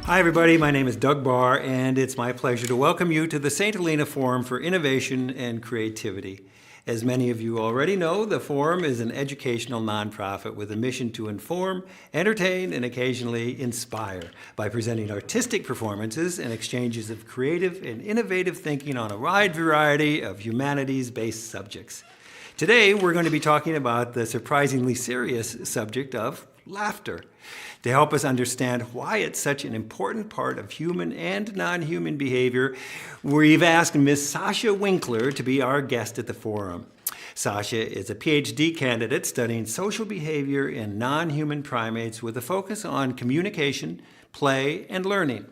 Hi, everybody. My name is Doug Barr, and it's my pleasure to welcome you to the St. Helena Forum for Innovation and Creativity. As many of you already know, the Forum is an educational nonprofit with a mission to inform, entertain, and occasionally inspire by presenting artistic performances and exchanges of creative and innovative thinking on a wide variety of humanities-based subjects. Today, we're going to be talking about the surprisingly serious subject of laughter. To help us understand why it's such an important part of human and non-human behavior, we've asked Ms. Sasha Winkler to be our guest at the Forum. Sasha is a PhD candidate studying social behavior in non-human primates with a focus on communication, play, and learning.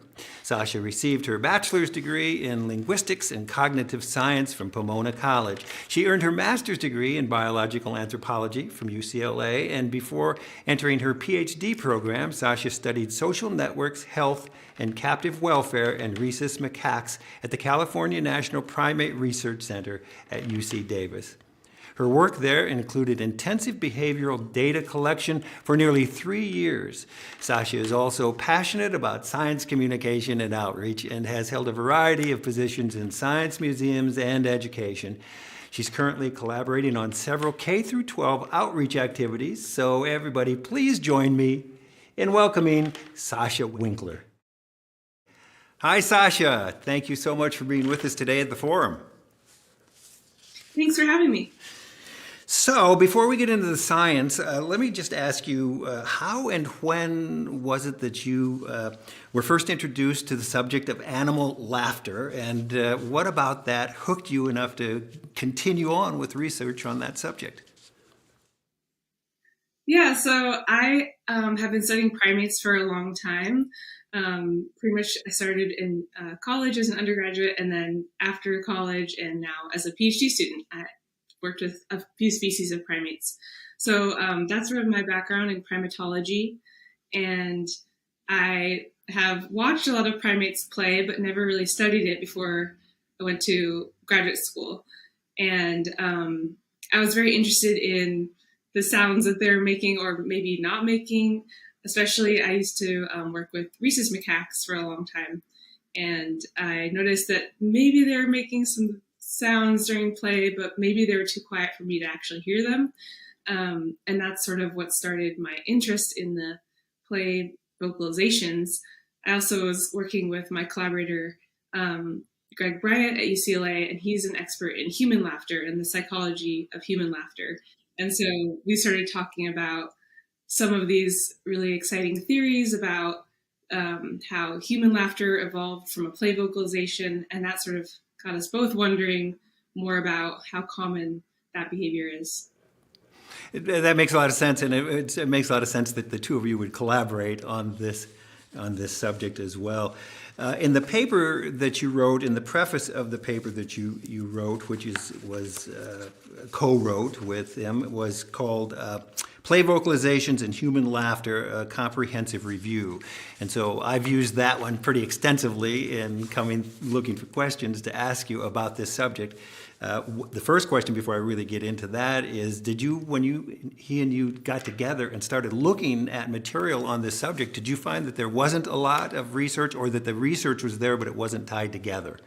Sasha received her bachelor's degree in linguistics and cognitive science from Pomona College. She earned her master's degree in biological anthropology from UCLA, and before entering her PhD program, Sasha studied social networks, health, and captive welfare and rhesus macaques at the California National Primate Research Center at UC Davis. Her work there included intensive behavioral data collection for nearly 3 years. Sasha is also passionate about science communication and outreach and has held a variety of positions in science museums and education. She's currently collaborating on several K-12 outreach activities, so everybody please join me in welcoming Sasha Winkler. Hi, Sasha. Thank you so much for being with us today at the Forum. Thanks for having me. So, before we get into the science, let me just ask you, how and when was it that you were first introduced to the subject of animal laughter, and what about that hooked you enough to continue on with research on that subject? Yeah, so I have been studying primates for a long time. Pretty much I started in college as an undergraduate, and then after college and now as a PhD student, I worked with a few species of primates. So that's sort of my background in primatology. And I have watched a lot of primates play, but never really studied it before I went to graduate school. And I was very interested in the sounds that they're making or maybe not making. Especially, I used to work with rhesus macaques for a long time. And I noticed that maybe they were making some sounds during play, but maybe they were too quiet for me to actually hear them. And that's sort of what started my interest in the play vocalizations. I also was working with my collaborator, Greg Bryant at UCLA, and he's an expert in human laughter and the psychology of human laughter. And so we started talking about some of these really exciting theories about how human laughter evolved from a play vocalization, and that sort of got us both wondering more about how common that behavior is. That makes a lot of sense, and it makes a lot of sense that the two of you would collaborate on this subject as well. In the paper that you wrote, in the preface of the paper that you wrote, which was co-wrote with him, was called Play Vocalizations and Human Laughter, a Comprehensive Review. And so I've used that one pretty extensively in looking for questions to ask you about this subject. The first question before I really get into that is, when he and you got together and started looking at material on this subject, did you find that there wasn't a lot of research, or that the research was there but it wasn't tied together?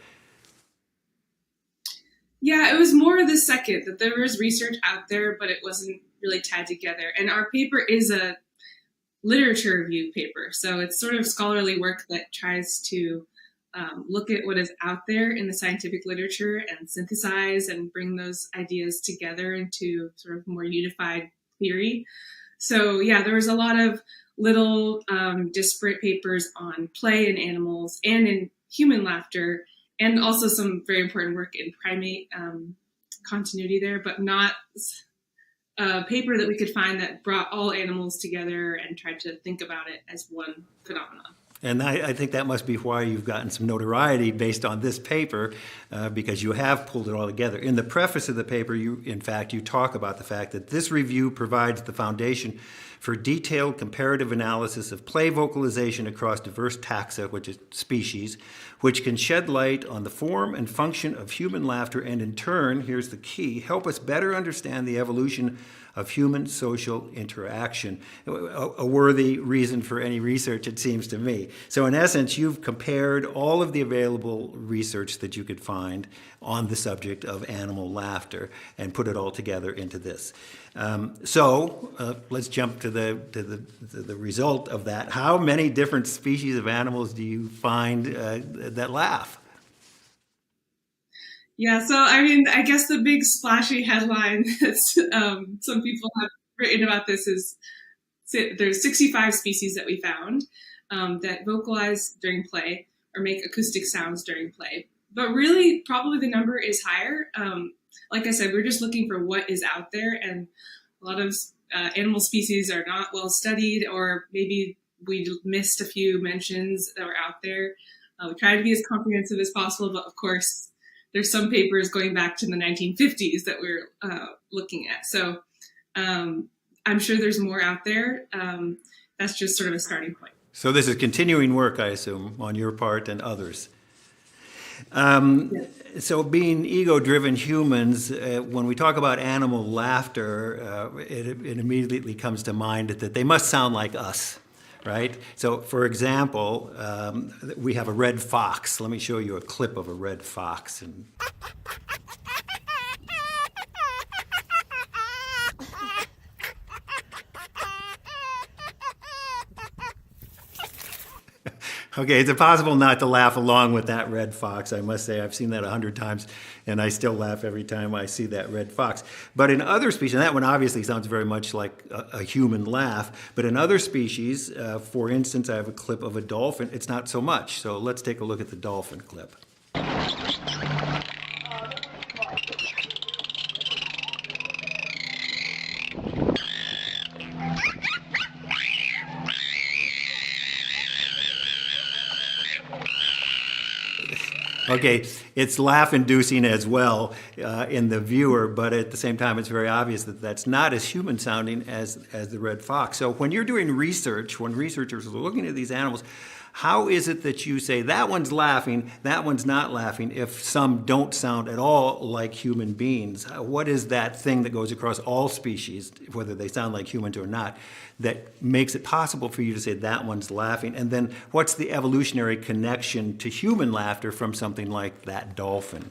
Yeah, it was more the second, that there was research out there, but it wasn't really tied together. And our paper is a literature review paper. So it's sort of scholarly work that tries to look at what is out there in the scientific literature and synthesize and bring those ideas together into sort of more unified theory. So yeah, there was a lot of little disparate papers on play in animals and in human laughter, and also some very important work in primate continuity there, but not a paper that we could find that brought all animals together and tried to think about it as one phenomenon. And I think that must be why you've gotten some notoriety based on this paper, because you have pulled it all together. In the preface of the paper, you talk about the fact that this review provides the foundation for detailed comparative analysis of play vocalization across diverse taxa, which is species, which can shed light on the form and function of human laughter and in turn, here's the key, help us better understand the evolution of human social interaction. A worthy reason for any research, it seems to me. So in essence, you've compared all of the available research that you could find on the subject of animal laughter and put it all together into this. Let's jump to the result of that. How many different species of animals do you find that laugh? Yeah, so I mean, I guess the big splashy headline that some people have written about this is there's 65 species that we found that vocalize during play or make acoustic sounds during play. But really, probably the number is higher. Like I said, we're just looking for what is out there, and a lot of animal species are not well studied, or maybe we missed a few mentions that were out there. We try to be as comprehensive as possible, but of course, there's some papers going back to the 1950s that we're looking at. So I'm sure there's more out there. That's just sort of a starting point. So this is continuing work, I assume, on your part and others. Yes. So being ego-driven humans, when we talk about animal laughter, it immediately comes to mind that they must sound like us. Right? So, for example, we have a red fox. Let me show you a clip of a red fox. Okay, it's impossible not to laugh along with that red fox. I must say, I've seen that 100 times, and I still laugh every time I see that red fox. But in other species, and that one obviously sounds very much like a human laugh, but in other species, for instance, I have a clip of a dolphin, it's not so much. So let's take a look at the dolphin clip. Okay, it's laugh-inducing as well in the viewer, but at the same time, it's very obvious that that's not as human-sounding as the red fox. So when you're doing research, when researchers are looking at these animals, how is it that you say that one's laughing, that one's not laughing, if some don't sound at all like human beings? What is that thing that goes across all species, whether they sound like humans or not, that makes it possible for you to say that one's laughing? And then what's the evolutionary connection to human laughter from something like that dolphin?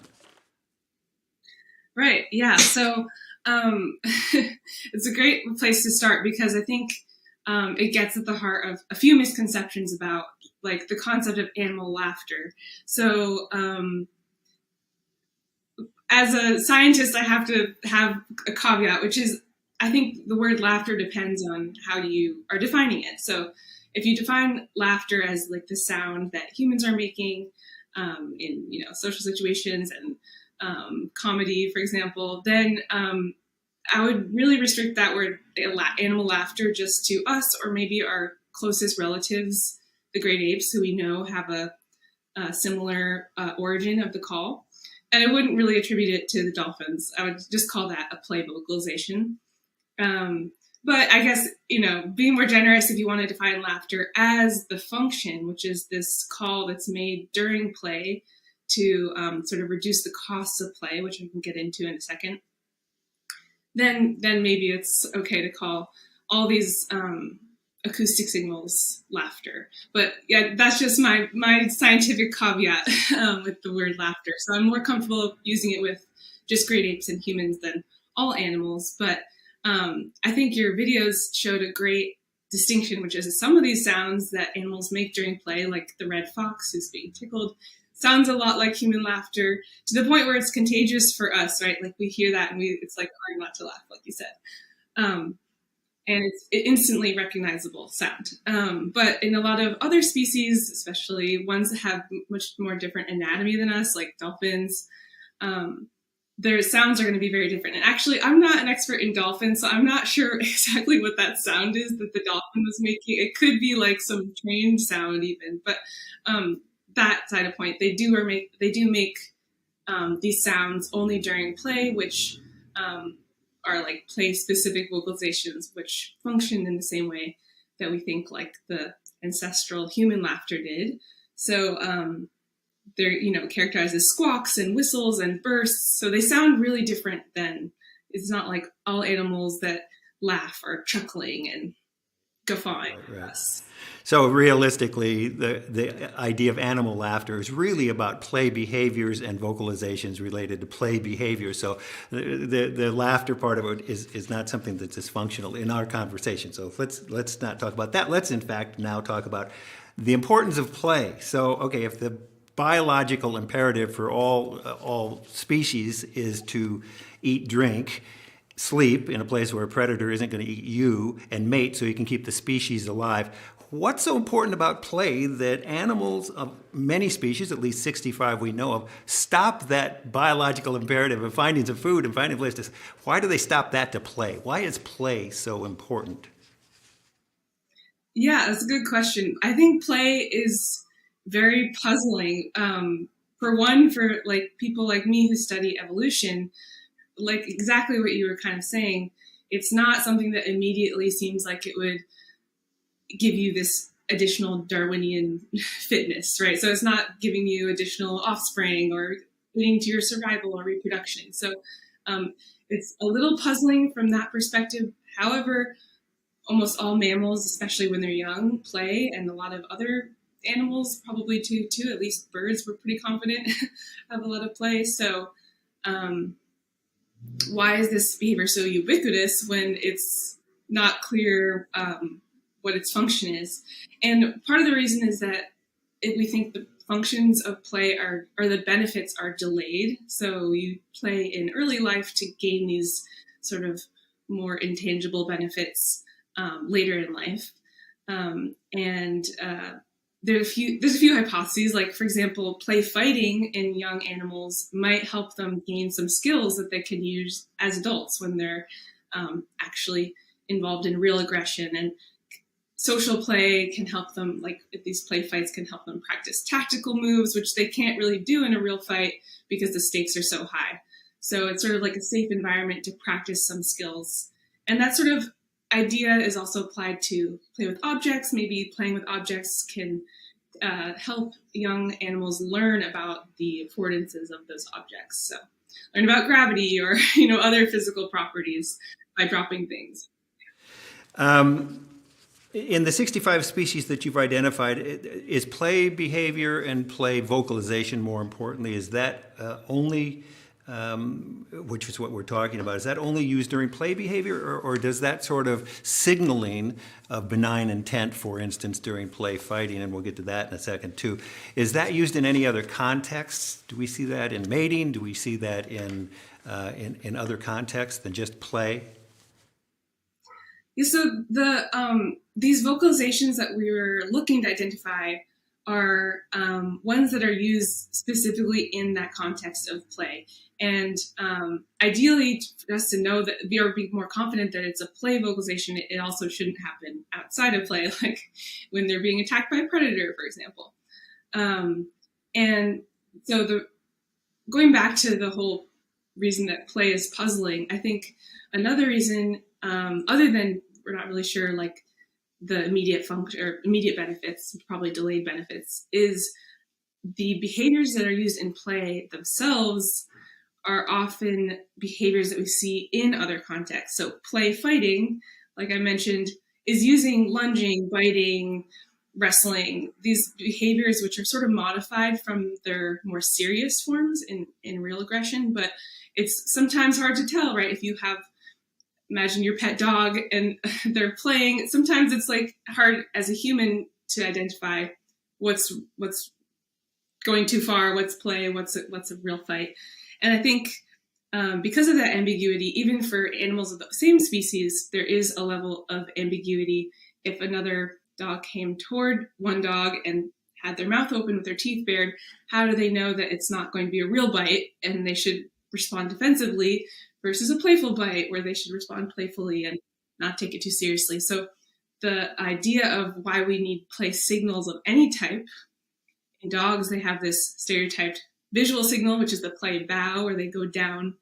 Right, yeah. So it's a great place to start because I think it gets at the heart of a few misconceptions about like the concept of animal laughter. So as a scientist, I have to have a caveat, which is I think the word laughter depends on how you are defining it. So if you define laughter as like the sound that humans are making in social situations and comedy, for example, then I would really restrict that word animal laughter just to us or maybe our closest relatives, the great apes, who we know have a similar origin of the call. And I wouldn't really attribute it to the dolphins. I would just call that a play vocalization. But I guess, being more generous, if you want to define laughter as the function, which is this call that's made during play to sort of reduce the costs of play, which I can get into in a second, then maybe it's okay to call all these acoustic signals laughter. But yeah, that's just my scientific caveat with the word laughter. So I'm more comfortable using it with just great apes and humans than all animals. But I think your videos showed a great distinction, which is some of these sounds that animals make during play, like the red fox who's being tickled, sounds a lot like human laughter to the point where it's contagious for us, right? Like we hear that and it's like hard not to laugh, like you said. And it's instantly recognizable sound. But in a lot of other species, especially ones that have much more different anatomy than us, like dolphins, their sounds are going to be very different. And actually, I'm not an expert in dolphins, so I'm not sure exactly what that sound is that the dolphin was making. It could be like some trained sound even, but that side of point, they do make these sounds only during play, which are like play-specific vocalizations, which function in the same way that we think like the ancestral human laughter did. So they're, characterized as squawks and whistles and bursts. So they sound really different than, it's not like all animals that laugh are chuckling and guffawing. Right. So realistically, the idea of animal laughter is really about play behaviors and vocalizations related to play behaviors. So the laughter part of it is not something that's dysfunctional in our conversation. So let's not talk about that. Let's in fact now talk about the importance of play. So okay, if the biological imperative for all species is to eat, drink, sleep in a place where a predator isn't going to eat you, and mate so you can keep the species alive. What's so important about play that animals of many species, at least 65 we know of, stop that biological imperative of finding some food and finding a place to... Why do they stop that to play? Why is play so important? Yeah, that's a good question. I think play is very puzzling. For one, for like people like me who study evolution, like exactly what you were kind of saying, it's not something that immediately seems like it would give you this additional Darwinian fitness, right? So it's not giving you additional offspring or leading to your survival or reproduction. So it's a little puzzling from that perspective. However, almost all mammals, especially when they're young, play, and a lot of other animals probably too. At least birds, we're pretty confident have a lot of play. So why is this behavior so ubiquitous when it's not clear what its function is? And part of the reason is that we think the functions of play or the benefits are delayed. So you play in early life to gain these sort of more intangible benefits later in life. There's a few hypotheses, like, for example, play fighting in young animals might help them gain some skills that they can use as adults when they're actually involved in real aggression. And social play can help them, like these play fights can help them practice tactical moves, which they can't really do in a real fight because the stakes are so high. So it's sort of like a safe environment to practice some skills. And that sort of idea is also applied to play with objects. Maybe playing with objects can help young animals learn about the affordances of those objects. So learn about gravity or other physical properties by dropping things. In the 65 species that you've identified, is play behavior and play vocalization, more importantly, is that only, which is what we're talking about, is that only used during play behavior, or does that sort of signaling of benign intent, for instance, during play fighting, and we'll get to that in a second too, is that used in any other contexts? Do we see that in mating? Do we see that in other contexts than just play? Yeah, so these vocalizations that we were looking to identify are ones that are used specifically in that context of play. And ideally, for us to know that or be more confident that it's a play vocalization, it also shouldn't happen outside of play, like when they're being attacked by a predator, for example. And so going back to the whole reason that play is puzzling, I think another reason, other than we're not really sure, like the immediate function or immediate benefits, probably delayed benefits, is the behaviors that are used in play themselves are often behaviors that we see in other contexts. So play fighting, like I mentioned, is using lunging, biting, wrestling, these behaviors which are sort of modified from their more serious forms in real aggression, but it's sometimes hard to tell, right? If you imagine your pet dog and they're playing, sometimes it's like hard as a human to identify what's going too far, what's play, what's a real fight. And I think because of that ambiguity, even for animals of the same species, there is a level of ambiguity. If another dog came toward one dog and had their mouth open with their teeth bared, how do they know that it's not going to be a real bite and they should respond defensively versus a playful bite where they should respond playfully and not take it too seriously? So the idea of why we need play signals of any type, in dogs, they have this stereotyped visual signal, which is the play bow, where they go down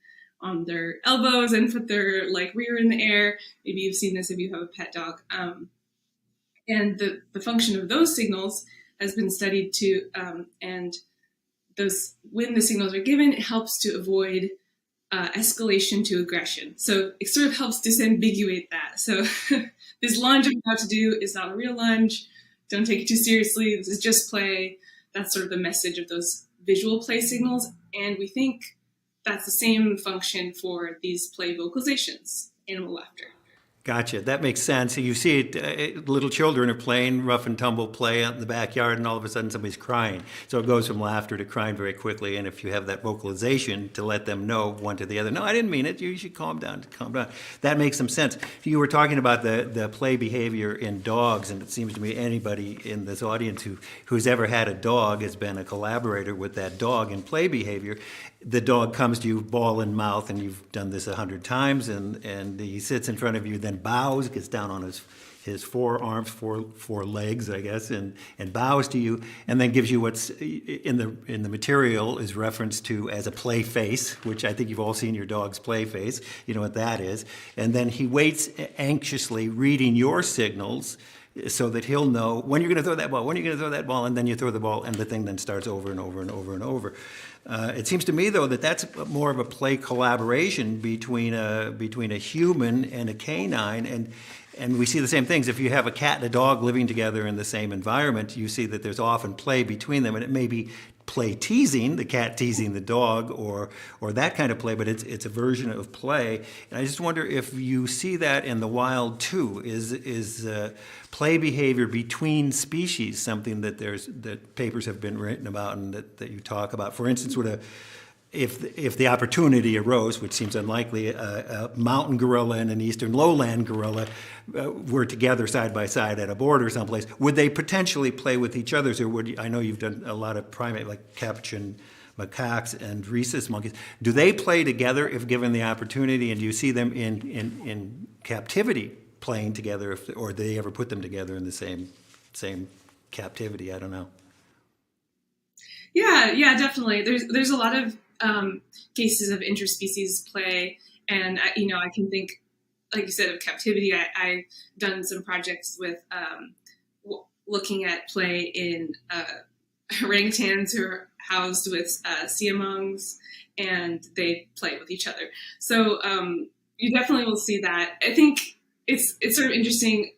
on their elbows and put their like rear in the air. Maybe you've seen this if you have a pet dog. And the function of those signals has been studied too, and those, when the signals are given, it helps to avoid escalation to aggression. So it sort of helps disambiguate that. So this lunge I'm about to do is not a real lunge. Don't take it too seriously. This is just play. That's sort of the message of those visual play signals. And we think that's the same function for these play vocalizations, animal laughter. Gotcha. That makes sense. You see it, little children are playing rough and tumble play out in the backyard, and all of a sudden somebody's crying. So it goes from laughter to crying very quickly. And if you have that vocalization to let them know one to the other, no, I didn't mean it. You should calm down. Calm down. That makes some sense. You were talking about the play behavior in dogs, and it seems to me anybody in this audience who's ever had a dog has been a collaborator with that dog in play behavior. The dog comes to you, ball in mouth, and you've done this 100 times, and he sits in front of you, then bows, gets down on his forearms, four legs, I guess, and bows to you, and then gives you what's in the material is referenced to as a play face, which I think you've all seen your dog's play face. You know what that is. And then he waits anxiously, reading your signals, so that he'll know when you're going to throw that ball, when you're going to throw that ball, and then you throw the ball, and the thing then starts over and over and over and over. It seems to me, though, that that's more of a play collaboration between a human and a canine, and we see the same things. If you have a cat and a dog living together in the same environment, you see that there's often play between them, and it may be play teasing, the cat teasing the dog, or that kind of play, but it's a version of play. And I just wonder if you see that in the wild too. Is play behavior between species something that papers have been written about and that you talk about? For instance, if the opportunity arose, which seems unlikely, a mountain gorilla and an eastern lowland gorilla were together side by side at a border someplace, would they potentially play with each other? Or I know you've done a lot of primate, like capuchin macaques and rhesus monkeys. Do they play together if given the opportunity, and do you see them in captivity playing together, or do they ever put them together in the same captivity? I don't know. Yeah, definitely. There's a lot of cases of interspecies play, and I can think, like you said, of captivity. I've done some projects with looking at play in orangutans who are housed with siamongs, and they play with each other. So you definitely will see that. I think it's sort of interesting,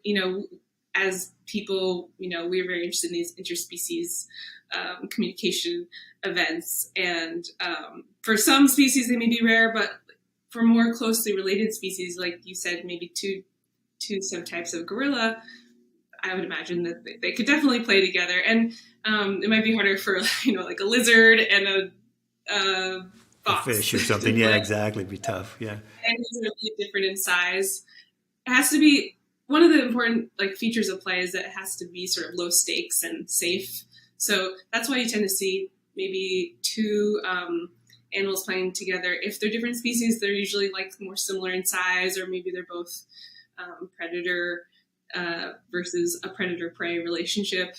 as people, we're very interested in these interspecies communication events, and for some species they may be rare, but for more closely related species, like you said, maybe two subtypes of gorilla, I would imagine that they could definitely play together. And it might be harder for like a lizard and a fox, a fish or something. Yeah, exactly. It'd be tough. Yeah, and these are really different in size. It has to be one of the important features of play is that it has to be sort of low stakes and safe. So that's why you tend to see maybe two animals playing together. If they're different species, they're usually more similar in size, or maybe they're both predator versus a predator-prey relationship.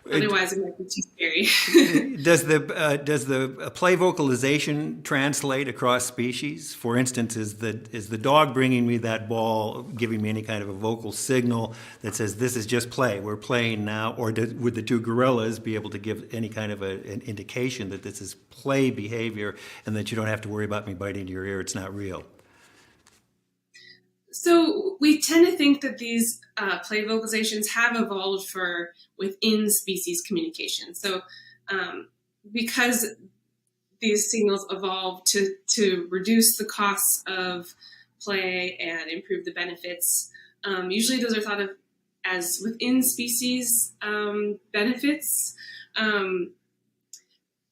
Otherwise, it might be too scary. Does the play vocalization translate across species? For instance, is the dog bringing me that ball, giving me any kind of a vocal signal that says this is just play, we're playing now? Or would the two gorillas be able to give any kind of an indication that this is play behavior and that you don't have to worry about me biting your ear, it's not real? So we tend to think that these play vocalizations have evolved for within species communication. So because these signals evolved to reduce the costs of play and improve the benefits, usually those are thought of as within species benefits.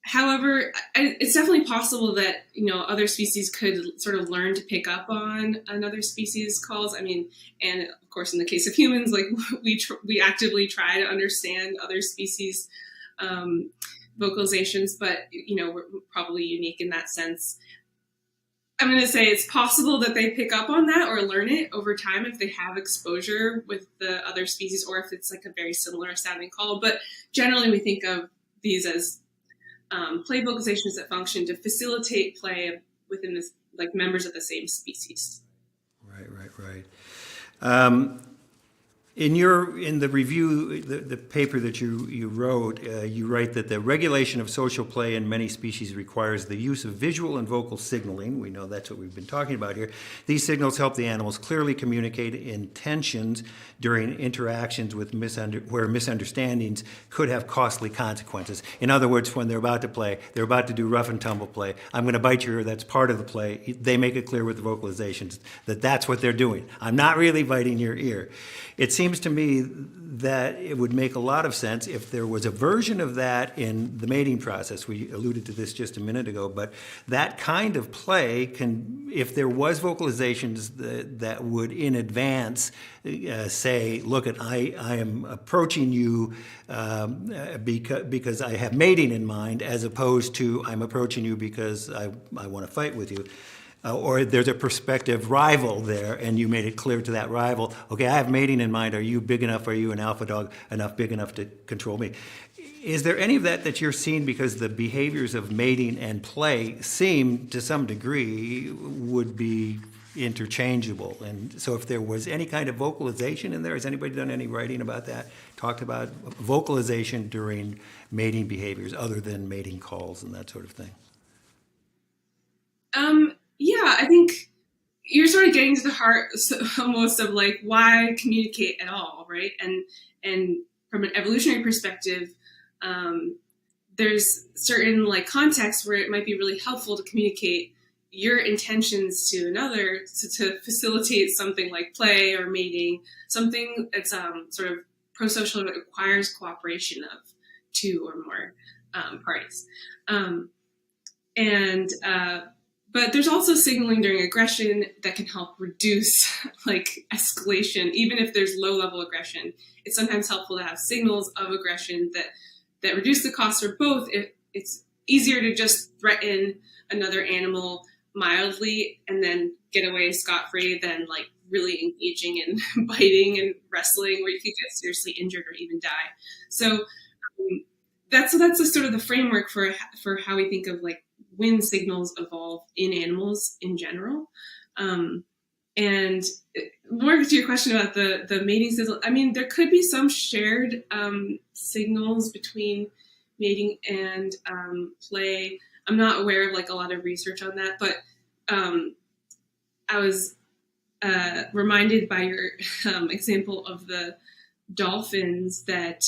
However, it's definitely possible that other species could sort of learn to pick up on another species' calls. I mean, and of course, in the case of humans, we actively try to understand other species' vocalizations, but we're probably unique in that sense. I'm going to say it's possible that they pick up on that or learn it over time if they have exposure with the other species, or if it's a very similar sounding call. But generally, we think of these as play vocalizations that function to facilitate play within this, like members of the same species. Right. In the review, the paper that you wrote, you write that the regulation of social play in many species requires the use of visual and vocal signaling. We know that's what we've been talking about here. These signals help the animals clearly communicate intentions during interactions with where misunderstandings could have costly consequences. In other words, when they're about to play, they're about to do rough and tumble play. I'm going to bite your ear. That's part of the play. They make it clear with the vocalizations that that's what they're doing. I'm not really biting your ear. It seems to me that it would make a lot of sense if there was a version of that in the mating process. We alluded to this just a minute ago, but that kind of play can, if there was vocalizations that would in advance say, look, I am approaching you because I have mating in mind, as opposed to I'm approaching you because I want to fight with you. Or there's a prospective rival there, and you made it clear to that rival, okay, I have mating in mind. Are you big enough? Are you an alpha dog big enough to control me? Is there any of that you're seeing, because the behaviors of mating and play seem, to some degree, would be interchangeable? And so if there was any kind of vocalization in there, has anybody done any writing about that? Talked about vocalization during mating behaviors other than mating calls and that sort of thing? Yeah, I think you're sort of getting to the heart almost of like why communicate at all, right? And from an evolutionary perspective, there's certain like contexts where it might be really helpful to communicate your intentions to another to facilitate something like play or mating, something that's sort of pro-social that requires cooperation of two or more parties. But there's also signaling during aggression that can help reduce like escalation. Even if there's low level aggression, it's sometimes helpful to have signals of aggression that reduce the cost for both. It's easier to just threaten another animal mildly and then get away scot-free than like really engaging in biting and wrestling where you could get seriously injured or even die. So that's the sort of the framework for how we think of like when signals evolve in animals in general. And more to your question about the mating signal, I mean, there could be some shared signals between mating and play. I'm not aware of like a lot of research on that, but I was reminded by your example of the dolphins that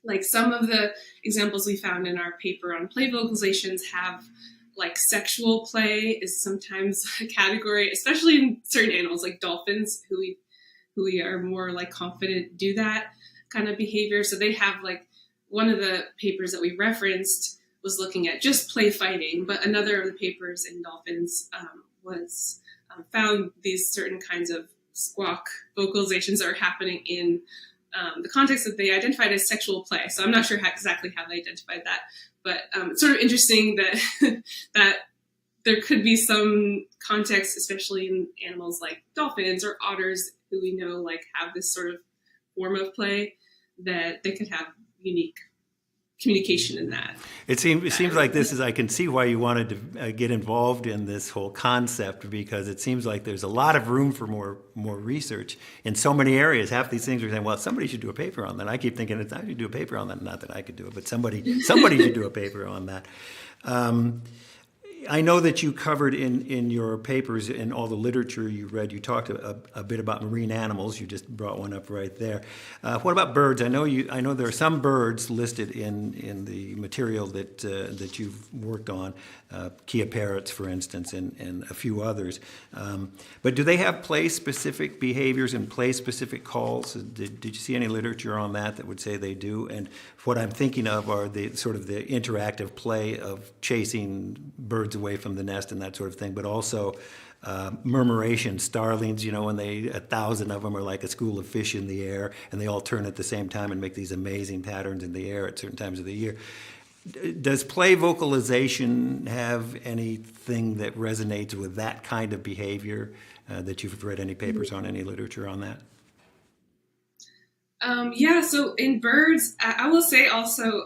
like some of the examples we found in our paper on play vocalizations have like sexual play is sometimes a category, especially in certain animals like dolphins who we are more like confident do that kind of behavior. So they have like one of the papers that we referenced was looking at just play fighting, but another of the papers in dolphins was found these certain kinds of squawk vocalizations that are happening in the context that they identified as sexual play. So I'm not sure exactly how they identified that, but it's sort of interesting that that there could be some context, especially in animals like dolphins or otters, who we know like have this sort of form of play, that they could have unique communication in that. It seems like this is, I can see why you wanted to get involved in this whole concept, because it seems like there's a lot of room for more research in so many areas. Half these things are saying, well, somebody should do a paper on that. I keep thinking, I should do a paper on that. Not that I could do it, but somebody should do a paper on that. I know that you covered in your papers, in all the literature you read, you talked a bit about marine animals. You just brought one up right there. What about birds? I know there are some birds listed in the material that you've worked on, Kia parrots, for instance, and a few others. But do they have play-specific behaviors and play-specific calls? Did you see any literature on that would say they do? And what I'm thinking of are the sort of the interactive play of chasing birds away from the nest and that sort of thing, but also murmuration, starlings, when 1,000 of them are like a school of fish in the air, and they all turn at the same time and make these amazing patterns in the air at certain times of the year. Does play vocalization have anything that resonates with that kind of behavior that you've read any papers on, any literature on that? Yeah, so in birds, I will say also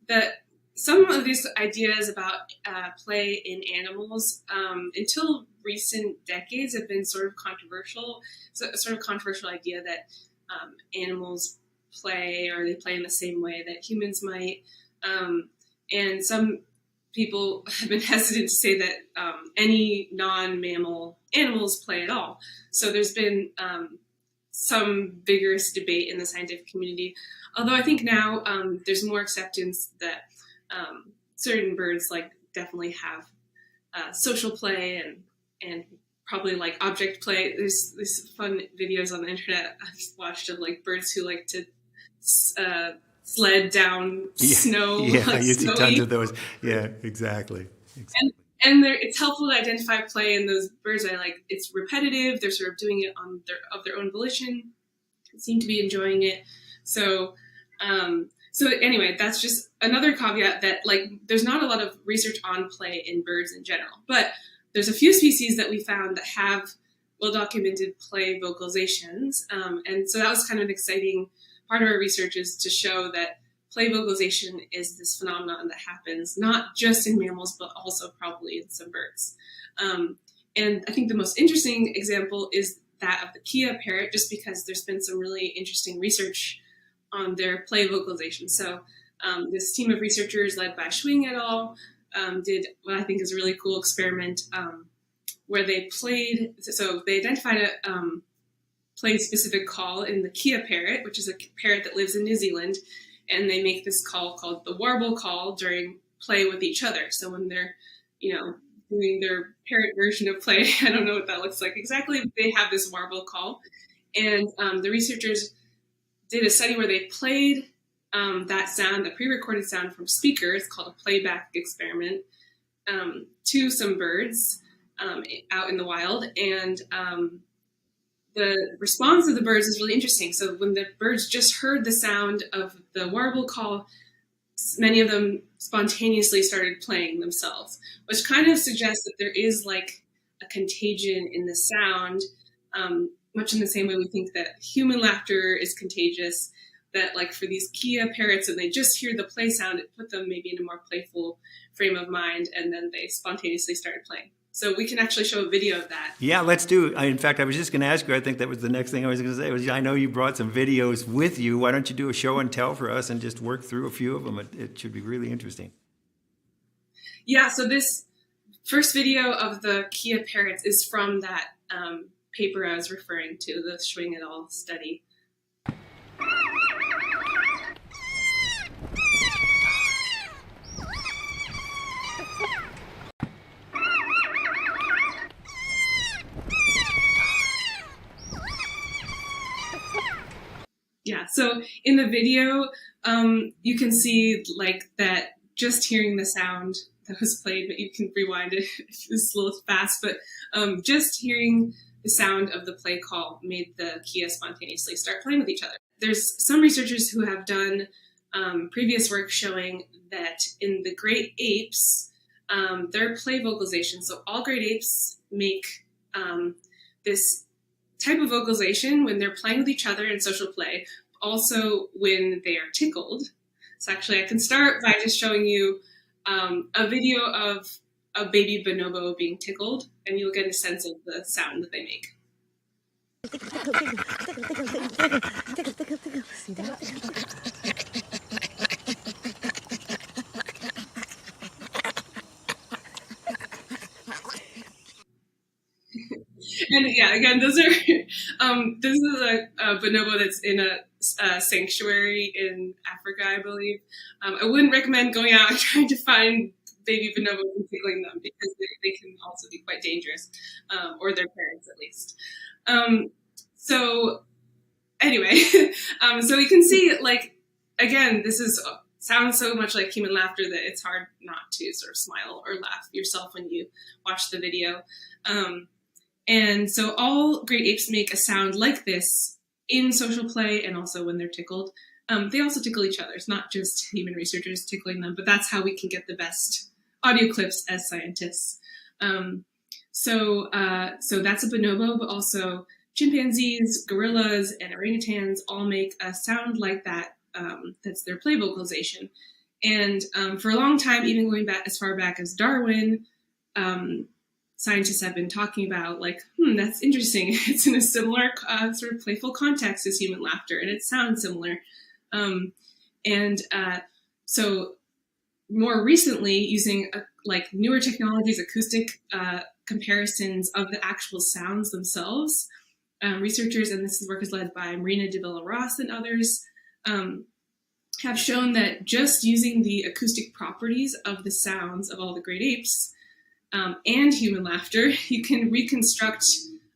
that some of these ideas about play in animals, until recent decades, have been sort of controversial. So a sort of controversial idea that animals play, or they play in the same way that humans might. And some people have been hesitant to say that any non-mammal animals play at all. So there's been some vigorous debate in the scientific community. Although I think now there's more acceptance that certain birds like definitely have social play and probably like object play. There's fun videos on the internet I've watched of like birds who like to sled down snow. Yeah, like you see snowy. tons of those. Yeah, exactly. And it's helpful to identify play in those birds. It's repetitive. They're sort of doing it of their own volition. They seem to be enjoying it. So anyway, that's just another caveat that like there's not a lot of research on play in birds in general, but there's a few species that we found that have well-documented play vocalizations. And so that was kind of an exciting part of our research, is to show that play vocalization is this phenomenon that happens not just in mammals, but also probably in some birds. And I think the most interesting example is that of the Kia parrot, just because there's been some really interesting research on their play vocalization. So this team of researchers led by Schwing et al. Did what I think is a really cool experiment where they played, so they identified a play-specific call in the Kia parrot, which is a parrot that lives in New Zealand, and they make this call called the warble call during play with each other. So when they're, doing their parrot version of play, I don't know what that looks like exactly, but they have this warble call. And the researchers did a study where they played that sound, the pre-recorded sound from speakers, called a playback experiment, to some birds out in the wild. And the response of the birds is really interesting. So when the birds just heard the sound of the warble call, many of them spontaneously started playing themselves, which kind of suggests that there is like a contagion in the sound, much in the same way we think that human laughter is contagious, that like for these Kia parrots, and they just hear the play sound, it put them maybe in a more playful frame of mind, and then they spontaneously started playing. So we can actually show a video of that. Yeah, let's do. In fact, I was just going to ask you, I think that was the next thing I was going to say, was I know you brought some videos with you. Why don't you do a show and tell for us and just work through a few of them? It should be really interesting. Yeah, so this first video of the Kia parrots is from that paper I was referring to, the Schwing et al. Study. Yeah, so in the video, you can see like that just hearing the sound that was played, but you can rewind it if it's a little fast, but just hearing the sound of the play call made the Kia spontaneously start playing with each other. There's some researchers who have done previous work showing that in the great apes, their play vocalization, so all great apes make this type of vocalization when they're playing with each other in social play, also when they are tickled. So actually I can start by just showing you a video of a baby bonobo being tickled, and you'll get a sense of the sound that they make. See that? And yeah, again, those are this is a bonobo that's in a sanctuary in Africa, I believe. I wouldn't recommend going out and trying to find baby bonobos and tickling them, because they can also be quite dangerous, or their parents at least. So anyway, so we can see, like, again, this sounds so much like human laughter that it's hard not to sort of smile or laugh yourself when you watch the video. And so all great apes make a sound like this in social play and also when they're tickled. They also tickle each other. It's not just human researchers tickling them, but that's how we can get the best audio clips as scientists. So that's a bonobo, but also chimpanzees, gorillas, and orangutans all make a sound like that. That's their play vocalization. And for a long time, even going back as far back as Darwin, scientists have been talking about like, that's interesting. It's in a similar sort of playful context as human laughter, and it sounds similar. So more recently, using like newer technologies, acoustic comparisons of the actual sounds themselves, researchers, and this work is led by Marina de Villa-Ross and others, have shown that just using the acoustic properties of the sounds of all the great apes and human laughter, you can reconstruct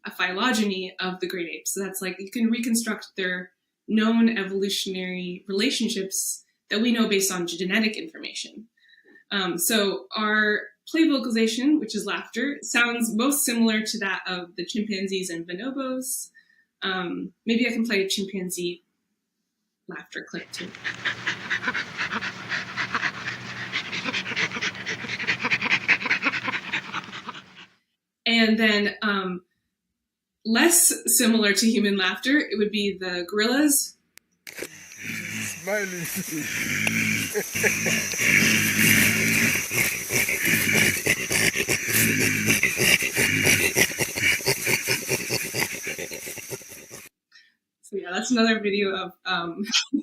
a phylogeny of the great apes. So that's like you can reconstruct their known evolutionary relationships that we know based on genetic information. So our play vocalization, which is laughter, sounds most similar to that of the chimpanzees and bonobos. Maybe I can play a chimpanzee laughter clip too. And then less similar to human laughter, it would be the gorillas. Smiling. So yeah, that's another video of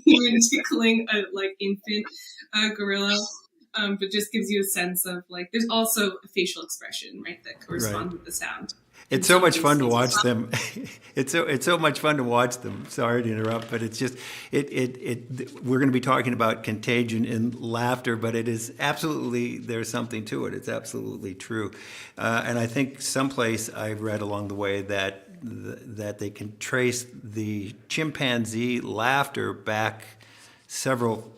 human tickling a like infant gorilla, but just gives you a sense of like there's also a facial expression, right, that corresponds with the sound. It's so much fun to watch them. It's so much fun to watch them. Sorry to interrupt, but it's just we're going to be talking about contagion in laughter, but it is absolutely, there's something to it. It's absolutely true, and I think someplace I've read along the way that they can trace the chimpanzee laughter back several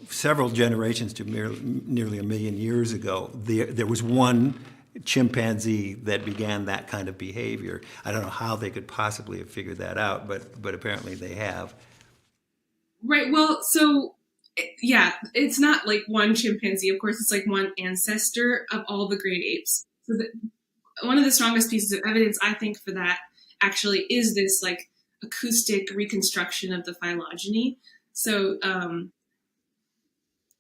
generations to nearly 1 million years ago. There was one chimpanzee that began that kind of behavior. I don't know how they could possibly have figured that out, but apparently they have. Right. Well, so yeah, it's not like one chimpanzee. Of course, it's like one ancestor of all the great apes. So one of the strongest pieces of evidence, I think, for that actually is this like acoustic reconstruction of the phylogeny. So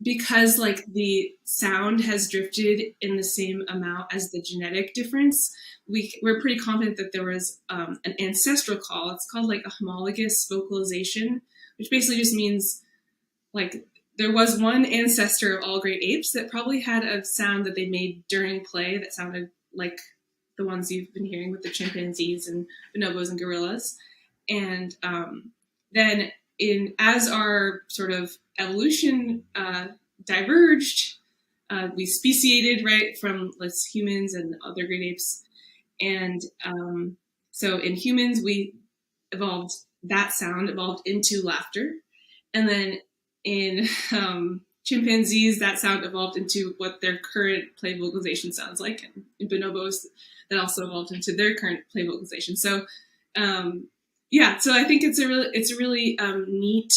because like the sound has drifted in the same amount as the genetic difference, we're pretty confident that there was an ancestral call. It's called like a homologous vocalization, which basically just means like there was one ancestor of all great apes that probably had a sound that they made during play that sounded like the ones you've been hearing with the chimpanzees and bonobos and gorillas. And then as our sort of evolution diverged, we speciated, right, from humans and other great apes. And so in humans, that sound evolved into laughter. And then in chimpanzees, that sound evolved into what their current play vocalization sounds like. And in bonobos, that also evolved into their current play vocalization. So yeah, so I think it's a really neat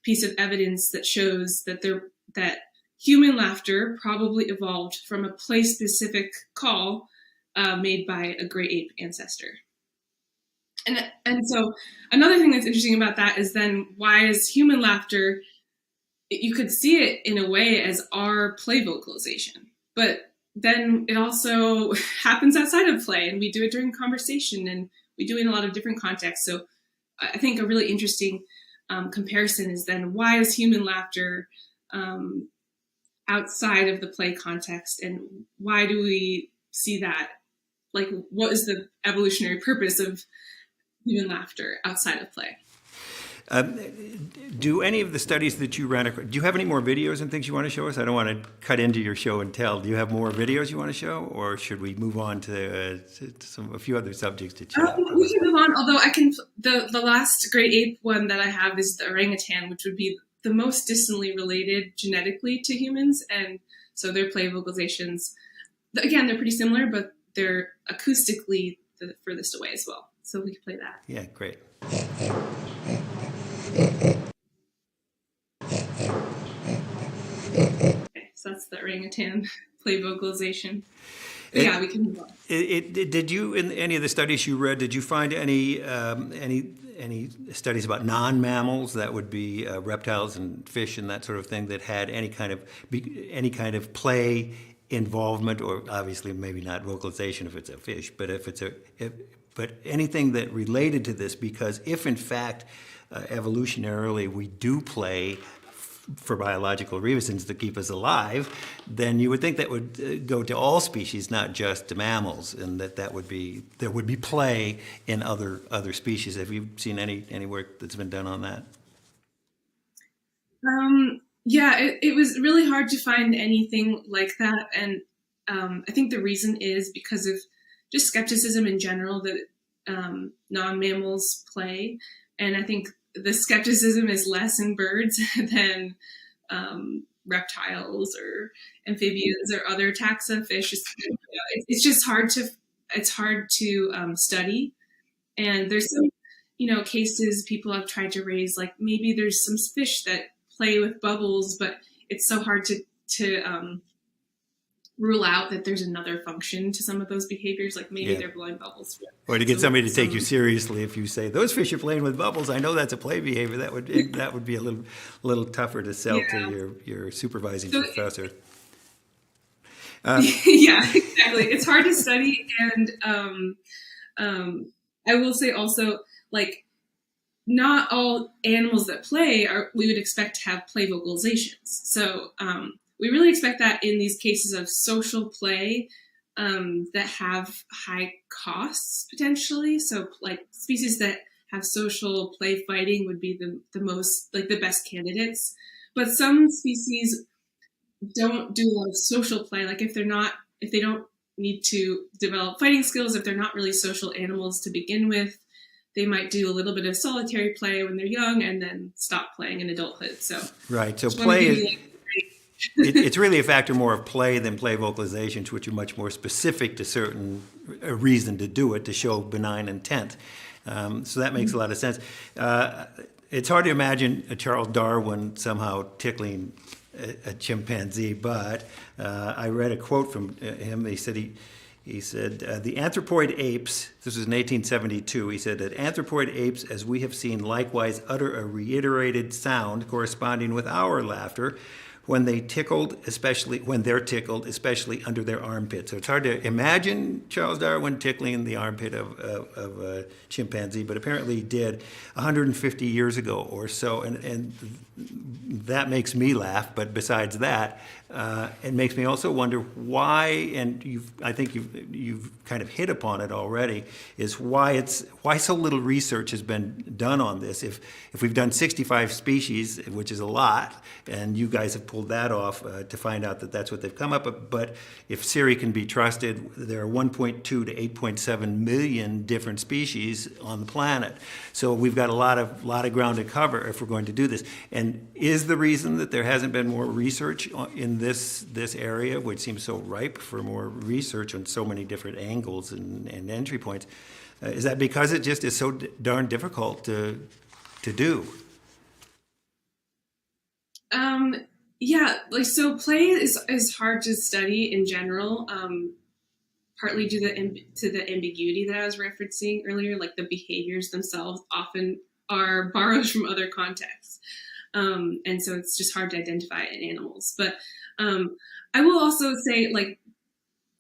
piece of evidence that shows that human laughter probably evolved from a play-specific call made by a great ape ancestor. And so another thing that's interesting about that is then why is human laughter? You could see it in a way as our play vocalization, but then it also happens outside of play, and we do it during conversation, and we do it in a lot of different contexts. So I think a really interesting comparison is then why is human laughter outside of the play context, and why do we see that? Like, what is the evolutionary purpose of human laughter outside of play? Do any of the studies that you ran, do you have any more videos and things you want to show us? I don't want to cut into your show and tell. Do you have more videos you want to show, or should we move on to a few other subjects to chat? We can move on, although the last great ape one that I have is the orangutan, which would be the most distantly related genetically to humans, and so their play vocalizations, again, they're pretty similar, but they're acoustically the furthest away as well. So we can play that. Yeah, great. Okay, so that's the orangutan play vocalization. Yeah, we can move on. Did you, in any of the studies you read, did you find any any studies about non-mammals, that would be reptiles and fish and that sort of thing, that had any kind of play involvement, or obviously maybe not vocalization if it's a fish, but but anything that related to this, because if in fact evolutionarily we do play for biological reasons to keep us alive, then you would think that would go to all species, not just to mammals, and there would be play in other species. Have you seen any work that's been done on that? Yeah, it was really hard to find anything like that, and I think the reason is because of just skepticism in general that non-mammals play, and I think the skepticism is less in birds than reptiles or amphibians or other taxa fish. It's just hard to study, and there's some cases people have tried to raise, like maybe there's some fish that play with bubbles, but it's so hard to rule out that there's another function to some of those behaviors, like maybe they're blowing bubbles. Or to get somebody to take you seriously if you say, those fish are playing with bubbles, I know that's a play behavior, that would be a little tougher to sell to your supervising professor. Yeah, exactly. It's hard to study, and I will say also, like, not all animals that play we would expect to have play vocalizations. So we really expect that in these cases of social play that have high costs potentially. So like species that have social play fighting would be the most, like, the best candidates. But some species don't do a lot of social play. Like if they don't need to develop fighting skills, if they're not really social animals to begin with, they might do a little bit of solitary play when they're young and then stop playing in adulthood. So right. So play is it's really a factor more of play than play vocalizations, which are much more specific to a reason to do it, to show benign intent. So that makes a lot of sense. It's hard to imagine Charles Darwin somehow tickling a chimpanzee, but I read a quote from him. He said, the anthropoid apes, this was in 1872, he said that anthropoid apes, as we have seen, likewise utter a reiterated sound corresponding with our laughter when they're tickled, especially under their armpit. So it's hard to imagine Charles Darwin tickling the armpit of a chimpanzee, but apparently he did 150 years ago or so, and that makes me laugh. But besides that, it makes me also wonder why, and I think you've kind of hit upon it already, is why so little research has been done on this. If we've done 65 species, which is a lot, and you guys have pulled that off to find out that that's what they've come up with, but if Siri can be trusted, there are 1.2 to 8.7 million different species on the planet. So we've got a lot of ground to cover if we're going to do this. And is the reason that there hasn't been more research in this area, which seems so ripe for more research on so many different angles and entry points, is that because it just is so darn difficult to do? Yeah, like, so play is hard to study in general, partly due to the ambiguity that I was referencing earlier. Like the behaviors themselves often are borrowed from other contexts. And so it's just hard to identify in animals. But I will also say, like,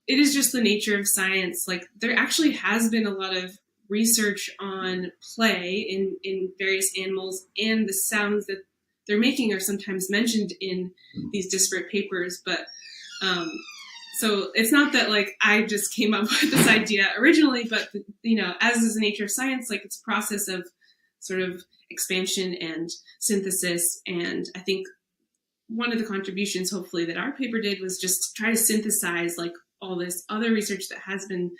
it is just the nature of science. Like, there actually has been a lot of research on play in various animals, and the sounds that they're making are sometimes mentioned in these disparate papers. But so it's not that, like, I just came up with this idea originally, but, as is the nature of science, like, it's a process of sort of expansion and synthesis. And I think one of the contributions, hopefully, that our paper did was just try to synthesize, like, all this other research that has been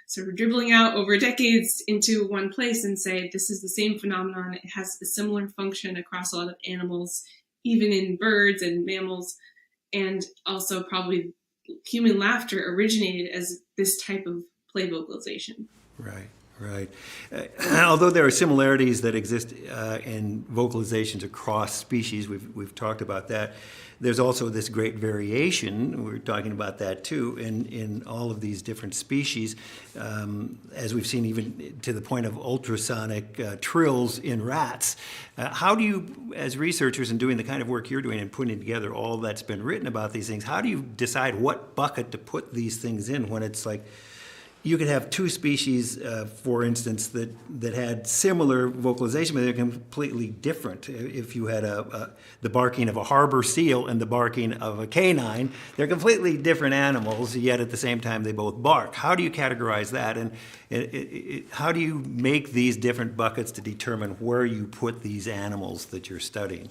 sort of dribbling out over decades into one place and say, this is the same phenomenon. It has a similar function across a lot of animals, even in birds and mammals. And also probably human laughter originated as this type of play vocalization. Right. Right. Although there are similarities that exist in vocalizations across species, we've talked about that. There's also this great variation. We're talking about that too in all of these different species, as we've seen even to the point of ultrasonic trills in rats. How do you, as researchers and doing the kind of work you're doing and putting together all that's been written about these things, how do you decide what bucket to put these things in when it's like, you could have two species, for instance, that had similar vocalization, but they're completely different. If you had the barking of a harbor seal and the barking of a canine, they're completely different animals, yet at the same time they both bark. How do you categorize that? And how do you make these different buckets to determine where you put these animals that you're studying?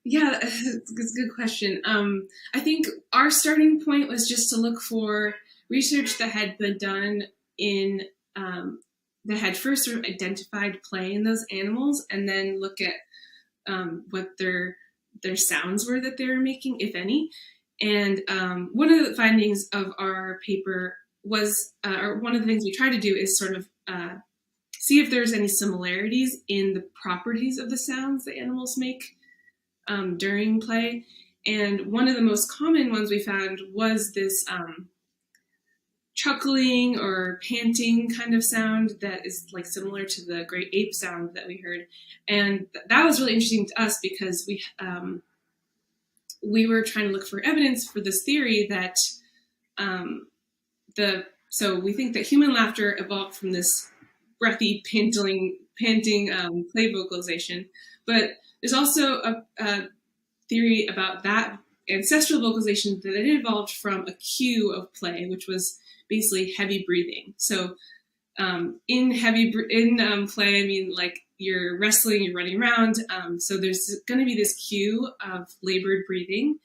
Yeah, it's a good question. I think our starting point was just to look for research that had been done in that had first sort of identified play in those animals, and then look at what their sounds were that they were making, if any. And one of the findings of our paper was, or one of the things we try to do is sort of see if there's any similarities in the properties of the sounds that animals make during play. And one of the most common ones we found was this chuckling or panting kind of sound that is like similar to the great ape sound that we heard. And that was really interesting to us because we were trying to look for evidence for this theory that so we think that human laughter evolved from this breathy panting play vocalization, but there's also a theory about that ancestral vocalization that it evolved from a cue of play, which was basically heavy breathing. So in play, I mean, like you're wrestling, you're running around. So there's going to be this cue of labored breathing,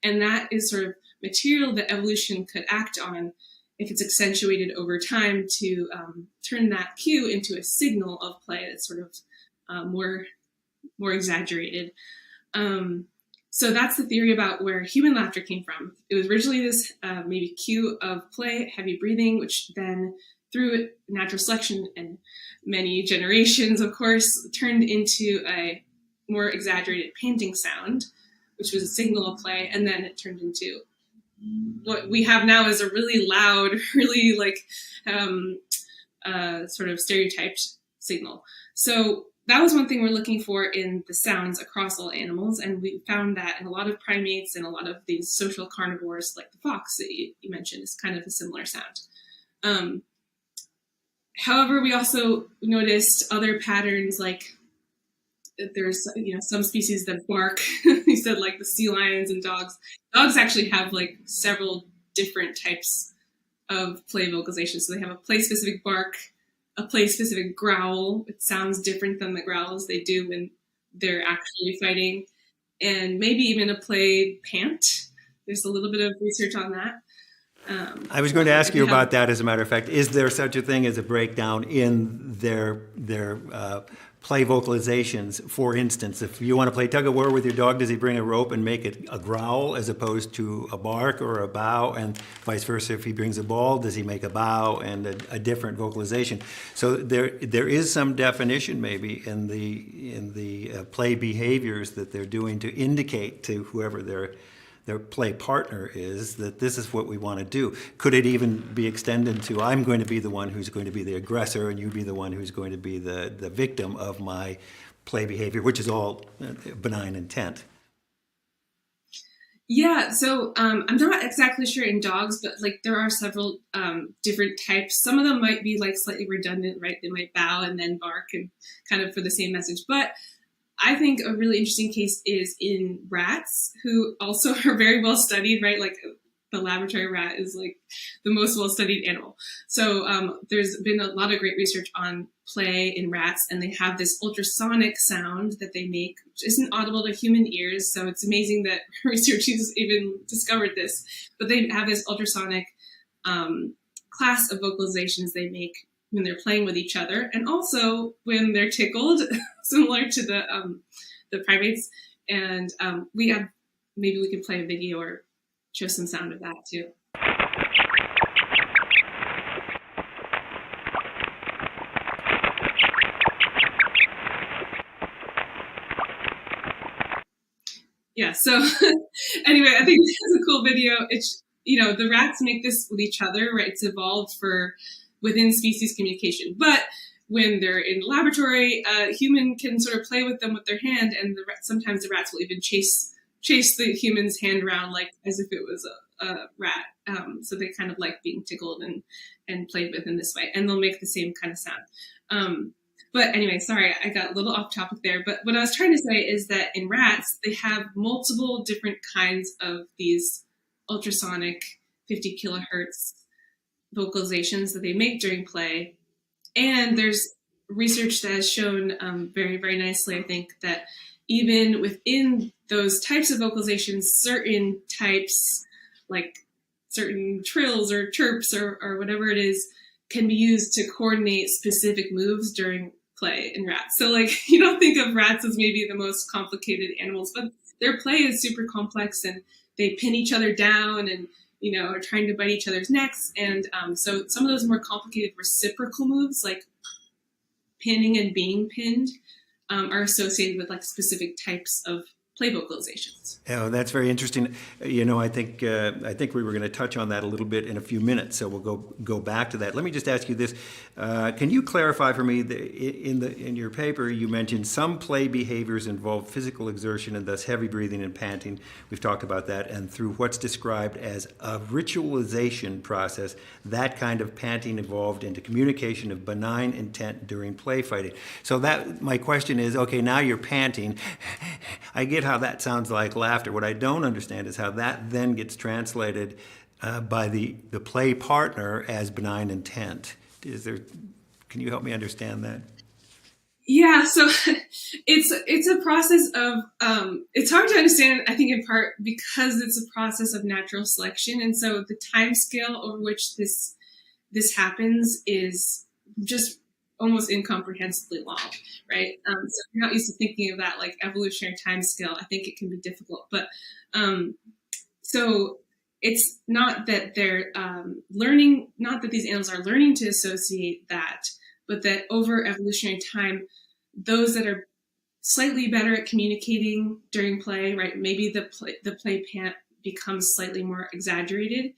and that is sort of material that evolution could act on if it's accentuated over time to turn that cue into a signal of play that's sort of more exaggerated. So that's the theory about where human laughter came from. It was originally this maybe cue of play, heavy breathing, which then through natural selection and many generations, of course, turned into a more exaggerated panting sound, which was a signal of play. And then it turned into what we have now is a really loud, really like sort of stereotyped signal. So that was one thing we're looking for in the sounds across all animals. And we found that in a lot of primates and a lot of these social carnivores, like the fox that you mentioned, is kind of a similar sound. However, we also noticed other patterns, like that there's, some species that bark. You said like the sea lions and dogs. Dogs actually have like several different types of play vocalization. So they have a play-specific bark, a play-specific growl. It sounds different than the growls they do when they're actually fighting, and maybe even a play pant. There's a little bit of research on that. I was going to ask you about that, as a matter of fact. Is there such a thing as a breakdown in their play vocalizations? For instance, if you want to play tug of war with your dog, does he bring a rope and make it a growl as opposed to a bark or a bow? And vice versa, if he brings a ball, does he make a bow and a different vocalization? So there is some definition maybe in the play behaviors that they're doing to indicate to whoever their play partner is that this is what we want to do. Could it even be extended to, I'm going to be the one who's going to be the aggressor and you be the one who's going to be the victim of my play behavior, which is all benign intent? Yeah, so I'm not exactly sure in dogs, but like there are several different types. Some of them might be like slightly redundant, right? They might bow and then bark and kind of for the same message. But I think a really interesting case is in rats, who also are very well studied, right? Like the laboratory rat is like the most well studied animal. So there's been a lot of great research on play in rats, and they have this ultrasonic sound that they make, which isn't audible to human ears. So it's amazing that researchers even discovered this. But they have this ultrasonic class of vocalizations they make when they're playing with each other, and also when they're tickled, similar to the primates. And maybe we could play a video or show some sound of that too. Yeah. So anyway, I think this is a cool video. It's, the rats make this with each other, right? It's evolved for within species communication. But when they're in the laboratory, a human can sort of play with them with their hand, and sometimes the rats will even chase the human's hand around like as if it was a rat. So they kind of like being tickled and played with in this way, and they'll make the same kind of sound. But anyway, sorry, I got a little off topic there. But what I was trying to say is that in rats, they have multiple different kinds of these ultrasonic 50 kilohertz vocalizations that they make during play. And there's research that has shown very, very nicely, I think, that even within those types of vocalizations, certain types, like certain trills or chirps or whatever it is, can be used to coordinate specific moves during play in rats. So like, you don't think of rats as maybe the most complicated animals, but their play is super complex, and they pin each other down and, are trying to bite each other's necks. And so some of those more complicated reciprocal moves, like pinning and being pinned, are associated with like specific types of play vocalizations. Oh, that's very interesting. I think we were going to touch on that a little bit in a few minutes, so we'll go back to that. Let me just ask you this: can you clarify for me? In your paper, you mentioned some play behaviors involve physical exertion and thus heavy breathing and panting. We've talked about that, and through what's described as a ritualization process, that kind of panting evolved into communication of benign intent during play fighting. So that my question is: okay, now you're panting. I get how that sounds like laughter. What I don't understand is how that then gets translated by the play partner as benign intent. Can you help me understand that? Yeah, so it's a process of it's hard to understand, I think, in part because it's a process of natural selection, and so the time scale over which this happens is just almost incomprehensibly long, right? So if you're not used to thinking of that like evolutionary time scale, I think it can be difficult. But so it's not that they're learning, not that these animals are learning to associate that, but that over evolutionary time, those that are slightly better at communicating during play, right? Maybe the play pant becomes slightly more exaggerated.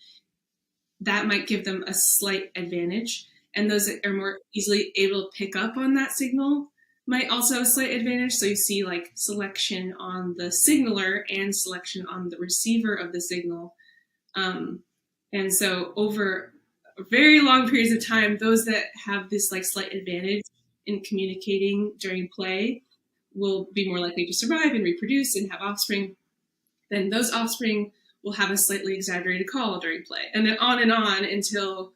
That might give them a slight advantage. And those that are more easily able to pick up on that signal might also have a slight advantage. So you see like selection on the signaler and selection on the receiver of the signal. And so over very long periods of time, those that have this like slight advantage in communicating during play will be more likely to survive and reproduce and have offspring. Then those offspring will have a slightly exaggerated call during play. And then on until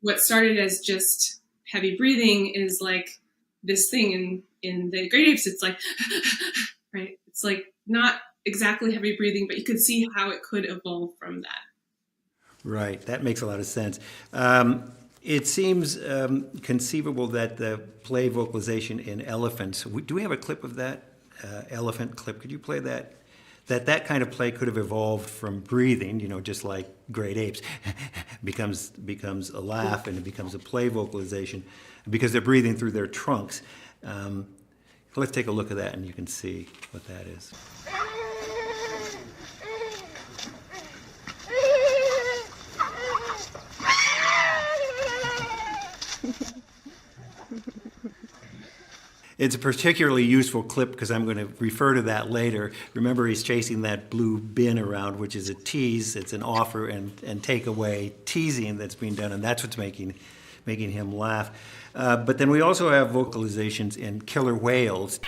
what started as just heavy breathing is like this thing in the great apes. It's like, right? It's like not exactly heavy breathing, but you could see how it could evolve from that. Right. That makes a lot of sense. It seems conceivable that the play vocalization in elephants, do we have a clip of that elephant clip? Could you play that? That kind of play could have evolved from breathing, just like great apes, becomes a laugh and it becomes a play vocalization because they're breathing through their trunks. Let's take a look at that and you can see what that is. It's a particularly useful clip because I'm going to refer to that later. Remember, he's chasing that blue bin around, which is a tease. It's an offer and takeaway teasing that's being done, and that's what's making him laugh. But then we also have vocalizations in killer whales.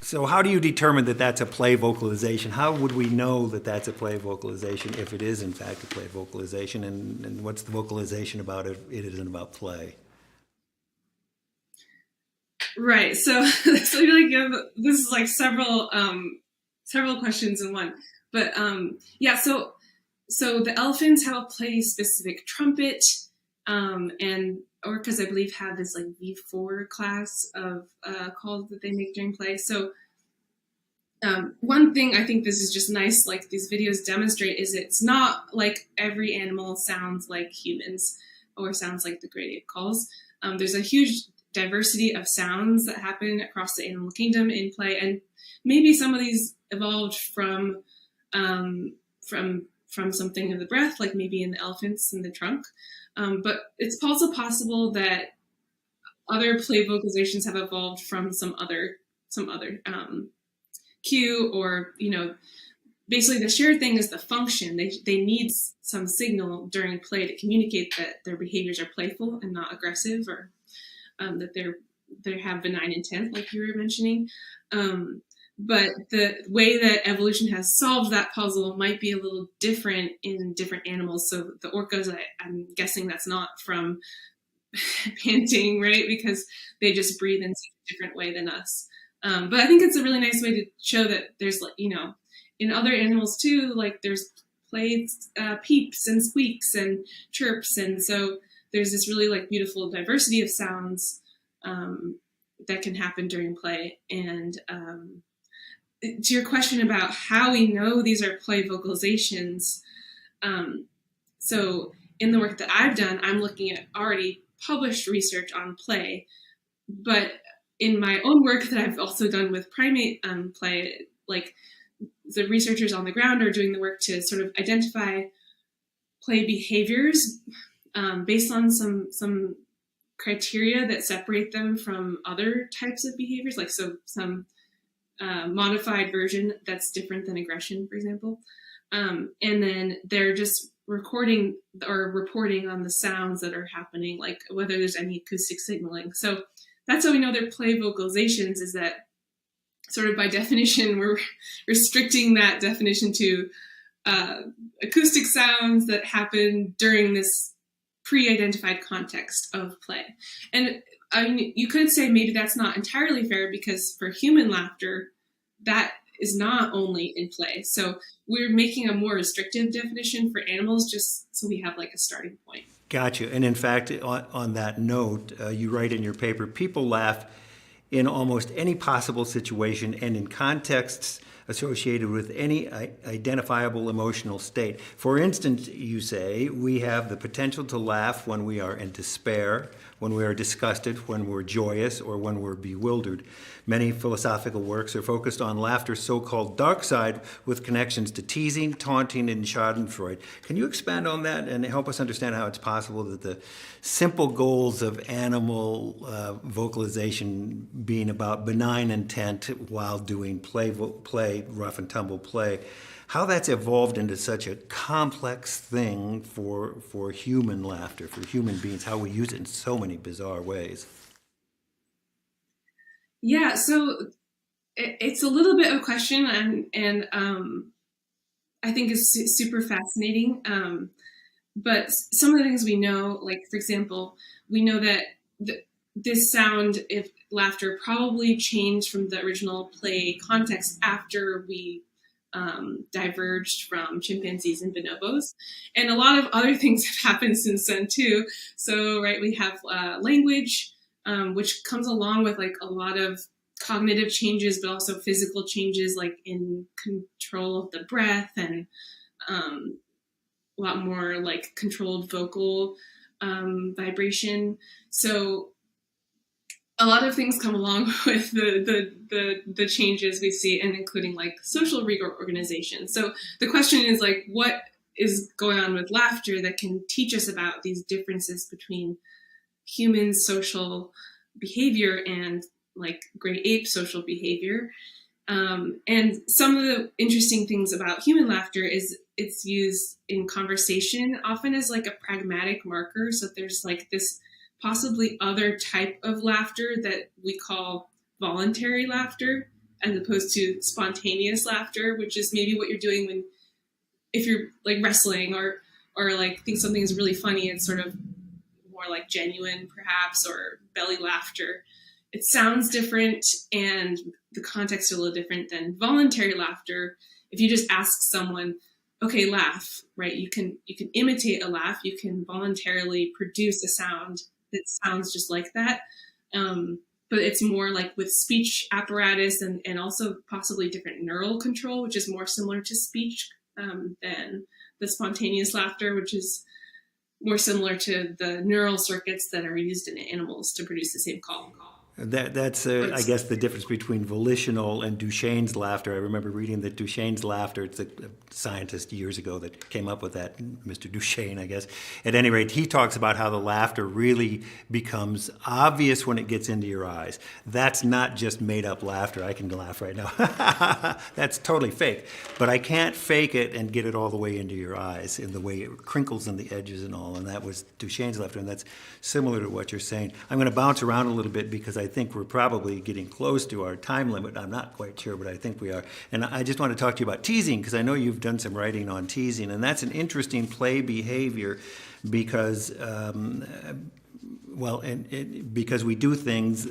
So how do you determine that that's a play vocalization? How would we know that that's a play vocalization if it is in fact a play vocalization? And what's the vocalization about if it isn't about play? Right. So this is like several questions in one. But yeah. So the elephants have a play specific trumpet, and orcas, I believe, have this like V4 class of calls that they make during play. So One thing I think this is just nice, like these videos demonstrate, is it's not like every animal sounds like humans or sounds like the great ape calls. There's a huge diversity of sounds that happen across the animal kingdom in play, and maybe some of these evolved from something in the breath, like maybe in the elephants in the trunk. But it's also possible that other play vocalizations have evolved from some other cue, or basically the shared thing is the function. They need some signal during play to communicate that their behaviors are playful and not aggressive, or that they have benign intent, like you were mentioning. But the way that evolution has solved that puzzle might be a little different in different animals. So the orcas, I'm guessing that's not from panting, right? Because they just breathe in such a different way than us. But I think it's a really nice way to show that there's, in other animals too, like there's play peeps and squeaks and chirps. And so there's this really beautiful diversity of sounds that can happen during play. And to your question about how we know these are play vocalizations, so in the work that I've done, I'm looking at already published research on play, but in my own work that I've also done with primate play, the researchers on the ground are doing the work to sort of identify play behaviors based on some criteria that separate them from other types of behaviors, some modified version that's different than aggression, for example. And then they're just recording or reporting on the sounds that are happening, like whether there's any acoustic signaling. So that's how we know they're play vocalizations, is that sort of by definition, we're restricting that definition to acoustic sounds that happen during this pre-identified context of play. And I mean, you could say maybe that's not entirely fair, because for human laughter, that is not only in play. So we're making a more restrictive definition for animals, just so we have a starting point. Gotcha. And in fact, on that note, you write in your paper, people laugh in almost any possible situation and in contexts associated with any identifiable emotional state. For instance, you say, we have the potential to laugh when we are in despair, when we are disgusted, when we're joyous, or when we're bewildered. Many philosophical works are focused on laughter's so-called dark side, with connections to teasing, taunting, and schadenfreude. Can you expand on that and help us understand how it's possible that the simple goals of animal vocalization being about benign intent while doing play, rough and tumble play, how that's evolved into such a complex thing for human laughter, for human beings, how we use it in so many bizarre ways? Yeah, so it's a little bit of a question, and I think is super fascinating. But some of the things we know, for example, we know that this sound, if laughter, probably changed from the original play context after we diverged from chimpanzees and bonobos. And a lot of other things have happened since then too. So, we have language, which comes along with a lot of cognitive changes, but also physical changes, in control of the breath, and a lot more controlled vocal vibration. So a lot of things come along with the changes we see, and including social reorganization. So the question is what is going on with laughter that can teach us about these differences between human social behavior and great ape social behavior. And some of the interesting things about human laughter is it's used in conversation often as a pragmatic marker. So there's this possibly other type of laughter that we call voluntary laughter, as opposed to spontaneous laughter, which is maybe what you're doing if you're wrestling or think something is really funny. It's sort of more genuine, perhaps, or belly laughter. It sounds different, and the context is a little different than voluntary laughter. If you just ask someone, okay, laugh, right? You can imitate a laugh. You can voluntarily produce a sound that sounds just like that. but it's more like with speech apparatus and also possibly different neural control, which is more similar to speech than the spontaneous laughter, which is more similar to the neural circuits that are used in animals to produce the same call. That's, I guess, the difference between volitional and Duchenne's laughter. I remember reading that Duchenne's laughter, it's a scientist years ago that came up with that, Mr. Duchenne, I guess. At any rate, he talks about how the laughter really becomes obvious when it gets into your eyes. That's not just made-up laughter. I can laugh right now. That's totally fake. But I can't fake it and get it all the way into your eyes in the way it crinkles in the edges and all. And that was Duchenne's laughter, and that's similar to what you're saying. I'm going to bounce around a little bit because I think we're probably getting close to our time limit. I'm not quite sure, but I think we are. And I just want to talk to you about teasing, because I know you've done some writing on teasing, and that's an interesting play behavior because, because we do things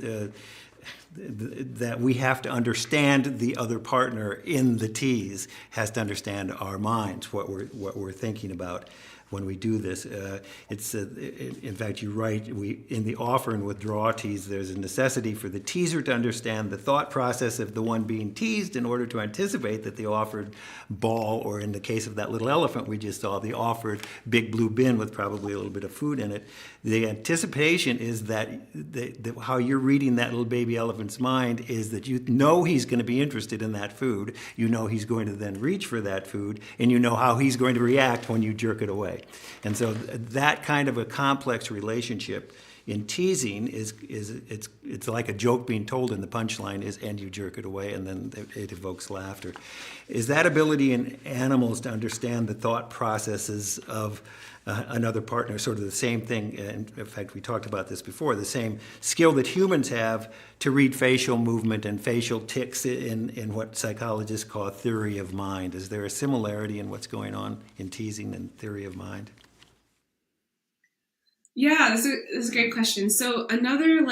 that we have to understand the other partner in the tease, has to understand our minds, what we're thinking about when we do this. In fact, you write, in the offer and withdraw tease, there's a necessity for the teaser to understand the thought process of the one being teased in order to anticipate that the offered ball, or in the case of that little elephant we just saw, the offered big blue bin with probably a little bit of food in it. The anticipation is that how you're reading that little baby elephant's mind is that you know he's going to be interested in that food, you know he's going to then reach for that food, and you know how he's going to react when you jerk it away. And so that kind of a complex relationship in teasing it's like a joke being told, and the punchline is, and you jerk it away, and then it evokes laughter. Is that ability in animals to understand the thought processes of another partner sort of the same thing? In fact, we talked about this before, the same skill that humans have to read facial movement and facial tics in what psychologists call theory of mind. Is there a similarity in what's going on in teasing and theory of mind? Yeah, this is a great question. So another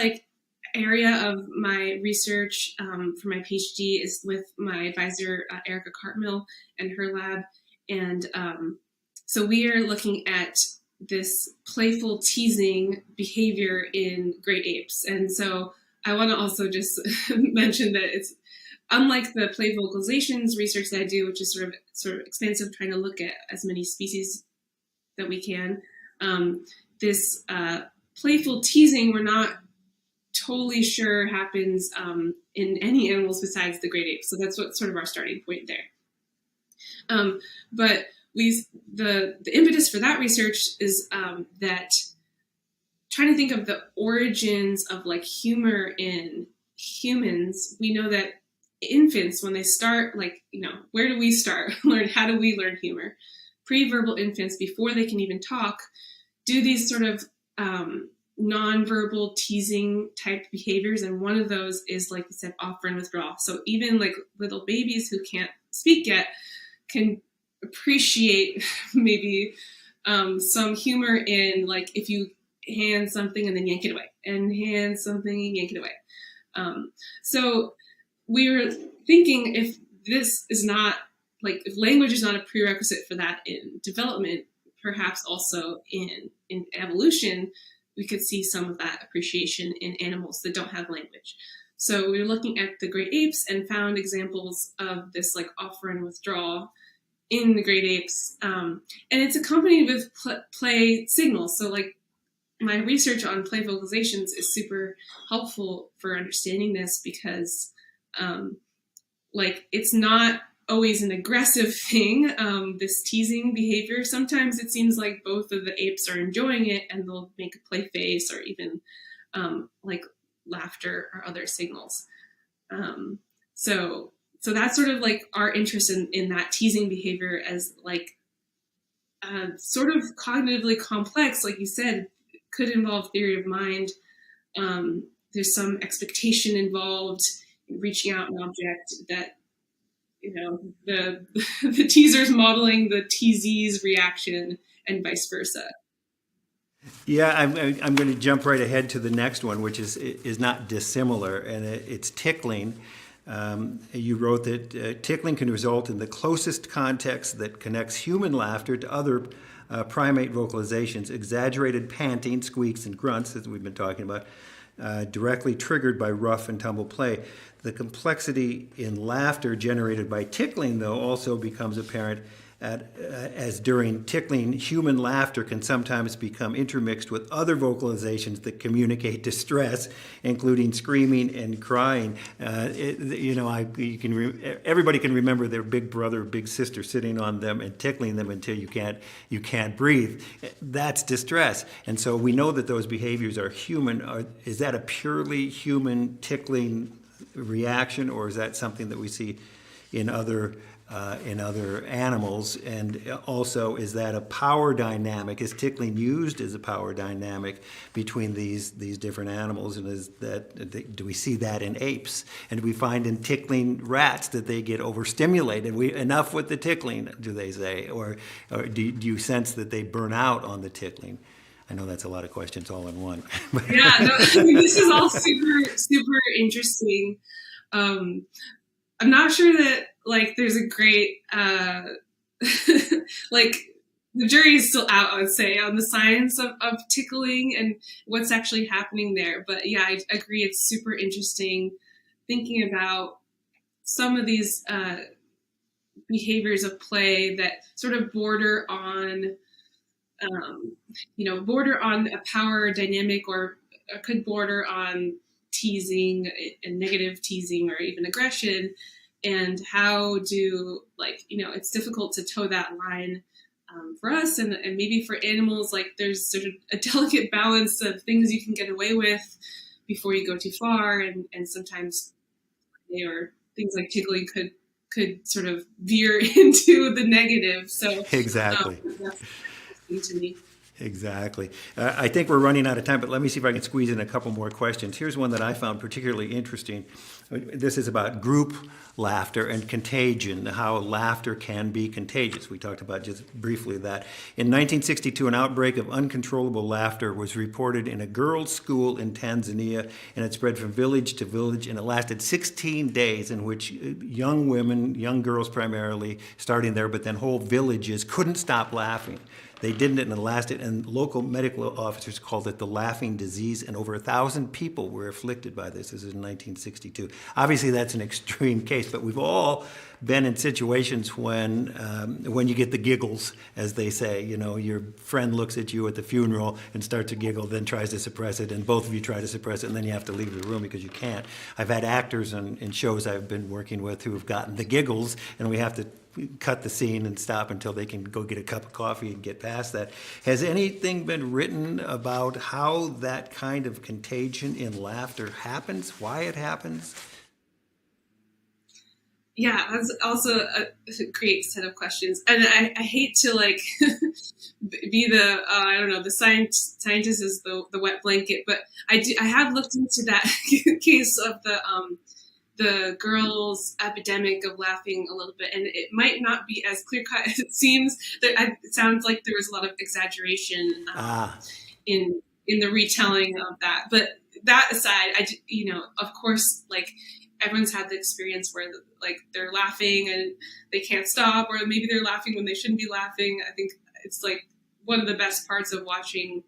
area of my research for my PhD is with my advisor, Erica Cartmill, and her lab. And so we are looking at this playful teasing behavior in great apes. And so I want to also just mention that it's unlike the play vocalizations research that I do, which is sort of expansive, trying to look at as many species that we can. This playful teasing, we're not totally sure happens in any animals besides the great apes. So that's what sort of our starting point there. But the impetus for that research is that trying to think of the origins of humor in humans. We know that infants, when they start, where do we start? How do we learn humor? Pre-verbal infants, before they can even talk, do these sort of non-verbal teasing type behaviors, and one of those is, like you said, offer and withdraw. So even little babies who can't speak yet can appreciate maybe some humor in if you hand something and then yank it away, and hand something and yank it away. So we were thinking, if this is not if language is not a prerequisite for that in development, perhaps also in evolution, we could see some of that appreciation in animals that don't have language. So we were looking at the great apes and found examples of this offer and withdraw in the great apes. And it's accompanied with play signals. So my research on play vocalizations is super helpful for understanding this, because it's not always an aggressive thing, this teasing behavior. Sometimes it seems like both of the apes are enjoying it, and they'll make a play face or even laughter or other signals. So that's sort of our interest in that teasing behavior as sort of cognitively complex, like you said, could involve theory of mind. There's some expectation involved in reaching out an object that, the teaser's modeling the teasee's reaction, and vice versa. Yeah, I'm going to jump right ahead to the next one, which is not dissimilar, and it's tickling. You wrote that tickling can result in the closest context that connects human laughter to other primate vocalizations, exaggerated panting, squeaks, and grunts, as we've been talking about, directly triggered by rough and tumble play. The complexity in laughter generated by tickling, though, also becomes apparent as during tickling, human laughter can sometimes become intermixed with other vocalizations that communicate distress, including screaming and crying. Everybody can remember their big brother or big sister sitting on them and tickling them until you can't breathe. That's distress. And so we know that those behaviors are human. Is that a purely human tickling reaction, or is that something that we see in other animals? And also, is that a power dynamic? Is tickling used as a power dynamic between these different animals? And do we see that in apes? And do we find in tickling rats that they get overstimulated? Enough with the tickling, do they say? Or do you sense that they burn out on the tickling? I know that's a lot of questions all in one. Yeah, no, this is all super, super interesting. I'm not sure that there's a great the jury is still out, I would say, on the science of tickling and what's actually happening there. But yeah, I agree. It's super interesting thinking about some of these behaviors of play that sort of border on a power dynamic, or could border on teasing and negative teasing, or even aggression. And how it's difficult to toe that line for us, and maybe for animals, there's sort of a delicate balance of things you can get away with before you go too far, and sometimes or things like tickling could sort of veer into the negative. So exactly. That's interesting to me. Exactly. I think we're running out of time, but let me see if I can squeeze in a couple more questions. Here's one that I found particularly interesting. This is about group laughter and contagion, how laughter can be contagious. We talked about just briefly that. In 1962, an outbreak of uncontrollable laughter was reported in a girls' school in Tanzania, and it spread from village to village, and it lasted 16 days, in which young women, young girls primarily, starting there, but then whole villages couldn't stop laughing. They didn't, and it lasted, and local medical officers called it the laughing disease, and over 1,000 people were afflicted by this. This is in 1962. Obviously, that's an extreme case, but we've all been in situations when you get the giggles, as they say. Your friend looks at you at the funeral and starts to giggle, then tries to suppress it, and both of you try to suppress it, and then you have to leave the room because you can't. I've had actors in shows I've been working with who have gotten the giggles, and we have to cut the scene and stop until they can go get a cup of coffee and get past that. Has anything been written about how that kind of contagion in laughter happens, why it happens? Yeah, that's also a great set of questions. And I hate to be the scientist is the wet blanket, but I have looked into that case of the girls' epidemic of laughing a little bit, and it might not be as clear cut as it seems. It sounds like there was a lot of exaggeration in the retelling of that. But that aside, of course, everyone's had the experience where they're laughing and they can't stop, or maybe they're laughing when they shouldn't be laughing. I think it's one of the best parts of watching,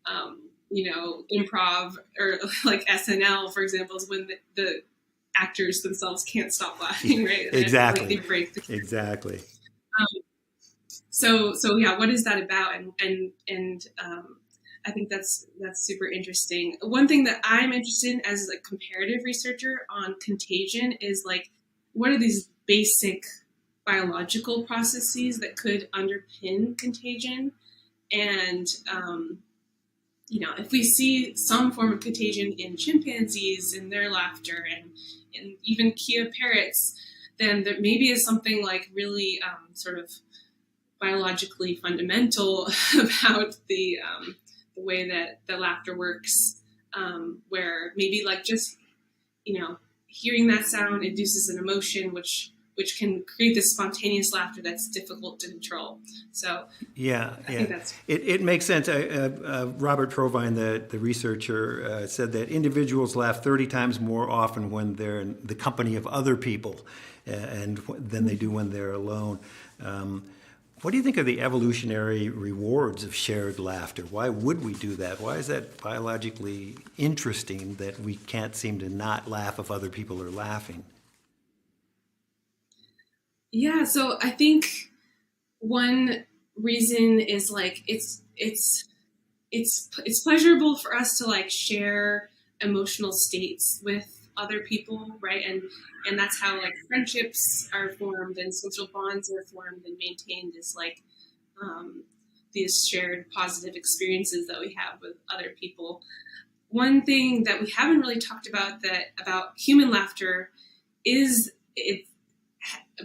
improv or SNL, for example, is when the actors themselves can't stop laughing, right? Exactly. They break the character. Exactly. So yeah, what is that about? And I think that's super interesting. One thing that I'm interested in as a comparative researcher on contagion is what are these basic biological processes that could underpin contagion? And if we see some form of contagion in chimpanzees in their laughter and even Kia parrots, then there maybe is something really sort of biologically fundamental about the way that the laughter works, where maybe just hearing that sound induces an emotion which can create this spontaneous laughter that's difficult to control. So I think that's it makes sense. Robert Provine, the researcher, said that individuals laugh 30 times more often when they're in the company of other people, and than they do when they're alone. What do you think are the evolutionary rewards of shared laughter? Why would we do that? Why is that biologically interesting that we can't seem to not laugh if other people are laughing? Yeah, so I think one reason is like it's pleasurable for us to like share emotional states with other people, right? And that's how like friendships are formed and social bonds are formed and maintained, is like these shared positive experiences that we have with other people. One thing that we haven't really talked about human laughter is it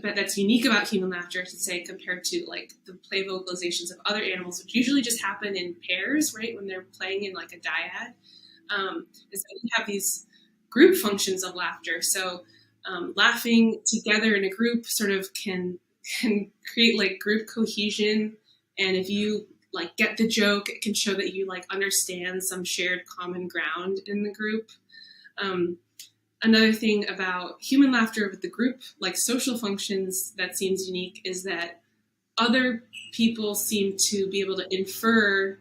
but that's unique about human laughter, to say, compared to like the play vocalizations of other animals, which usually just happen in pairs, right? When they're playing in like a dyad, is that we have these group functions of laughter. So laughing together in a group sort of can create like group cohesion. And if you like get the joke, it can show that you like understand some shared common ground in the group. Another thing about human laughter with the group, like social functions, that seems unique is that other people seem to be able to infer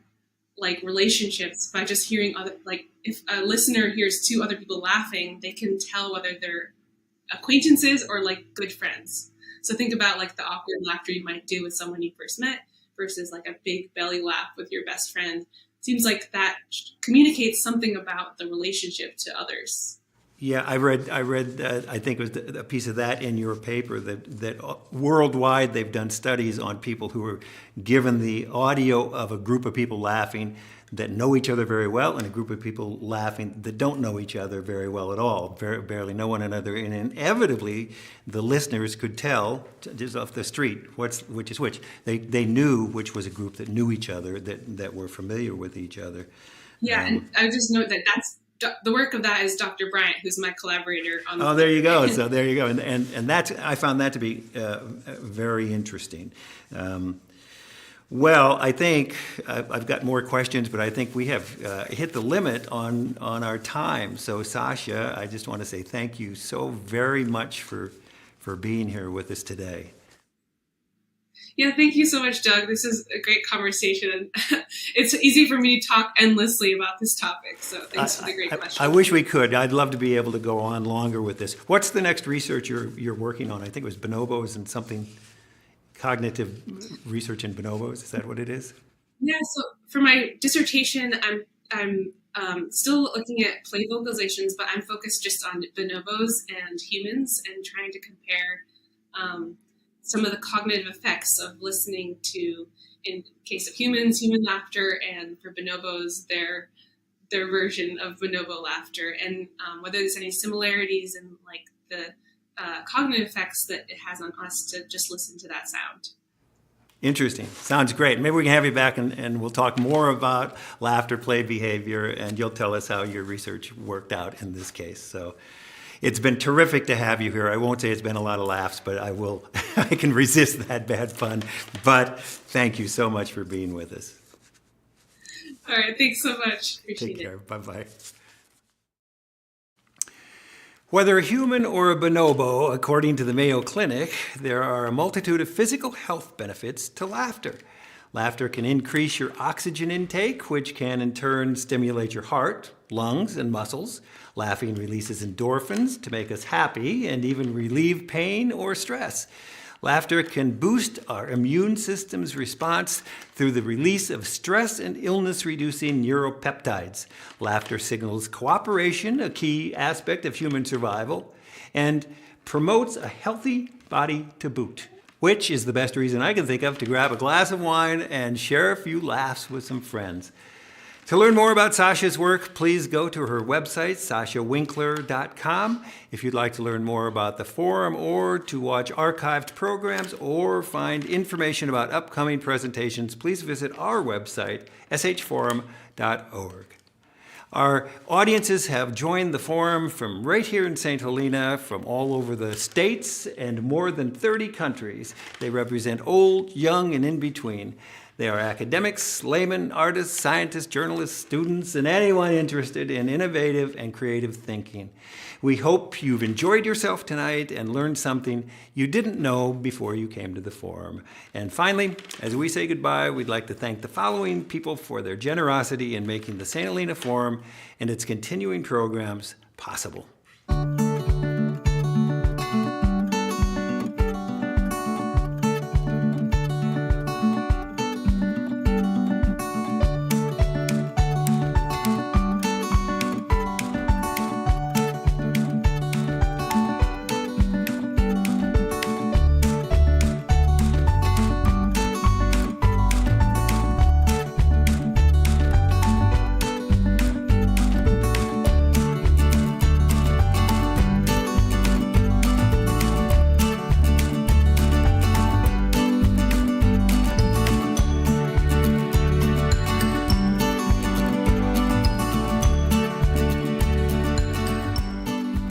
like relationships by just hearing other, like if a listener hears two other people laughing, they can tell whether they're acquaintances or like good friends. So think about like the awkward laughter you might do with someone you first met versus like a big belly laugh with your best friend. Seems like that communicates something about the relationship to others. Yeah, I read. I think it was a piece of that in your paper that worldwide they've done studies on people who are given the audio of a group of people laughing that know each other very well, and a group of people laughing that don't know each other very well at all, barely know one another, and inevitably the listeners could tell just off the street which is which. They knew which was a group that knew each other, that were familiar with each other. Yeah, and I just note that that's the work of that is Dr. Bryant, who's my collaborator on. Oh, there you go. So there you go, and that's, I found that to be very interesting. Well, I think I've got more questions, but I think we have hit the limit on our time. So, Sasha, I just want to say thank you so very much for being here with us today. Yeah, thank you so much, Doug. This is a great conversation. It's easy for me to talk endlessly about this topic, so thanks for the great question. I wish we could. I'd love to be able to go on longer with this. What's the next research you're working on? I think it was bonobos and something, cognitive research in bonobos. Is that what it is? Yeah, so for my dissertation, I'm still looking at play vocalizations, but I'm focused just on bonobos and humans and trying to compare some of the cognitive effects of listening to, in case of humans, human laughter, and for bonobos, their version of bonobo laughter, and whether there's any similarities in like the cognitive effects that it has on us to just listen to that sound. Interesting. Sounds great. Maybe we can have you back and we'll talk more about laughter play behavior, and you'll tell us how your research worked out in this case. So it's been terrific to have you here. I won't say it's been a lot of laughs, but I can resist that bad pun. But thank you so much for being with us. All right. Thanks so much. Appreciate it. Take care. Bye-bye. Whether a human or a bonobo, according to the Mayo Clinic, there are a multitude of physical health benefits to laughter. Laughter can increase your oxygen intake, which can in turn stimulate your heart, lungs, and muscles. Laughing releases endorphins to make us happy and even relieve pain or stress. Laughter can boost our immune system's response through the release of stress and illness-reducing neuropeptides. Laughter signals cooperation, a key aspect of human survival, and promotes a healthy body to boot, which is the best reason I can think of to grab a glass of wine and share a few laughs with some friends. To learn more about Sasha's work, please go to her website, sashawinkler.com. If you'd like to learn more about the forum or to watch archived programs or find information about upcoming presentations, please visit our website, shforum.org. Our audiences have joined the forum from right here in St. Helena, from all over the states and more than 30 countries. They represent old, young, and in between. They are academics, laymen, artists, scientists, journalists, students, and anyone interested in innovative and creative thinking. We hope you've enjoyed yourself tonight and learned something you didn't know before you came to the forum. And finally, as we say goodbye, we'd like to thank the following people for their generosity in making the St. Helena Forum and its continuing programs possible.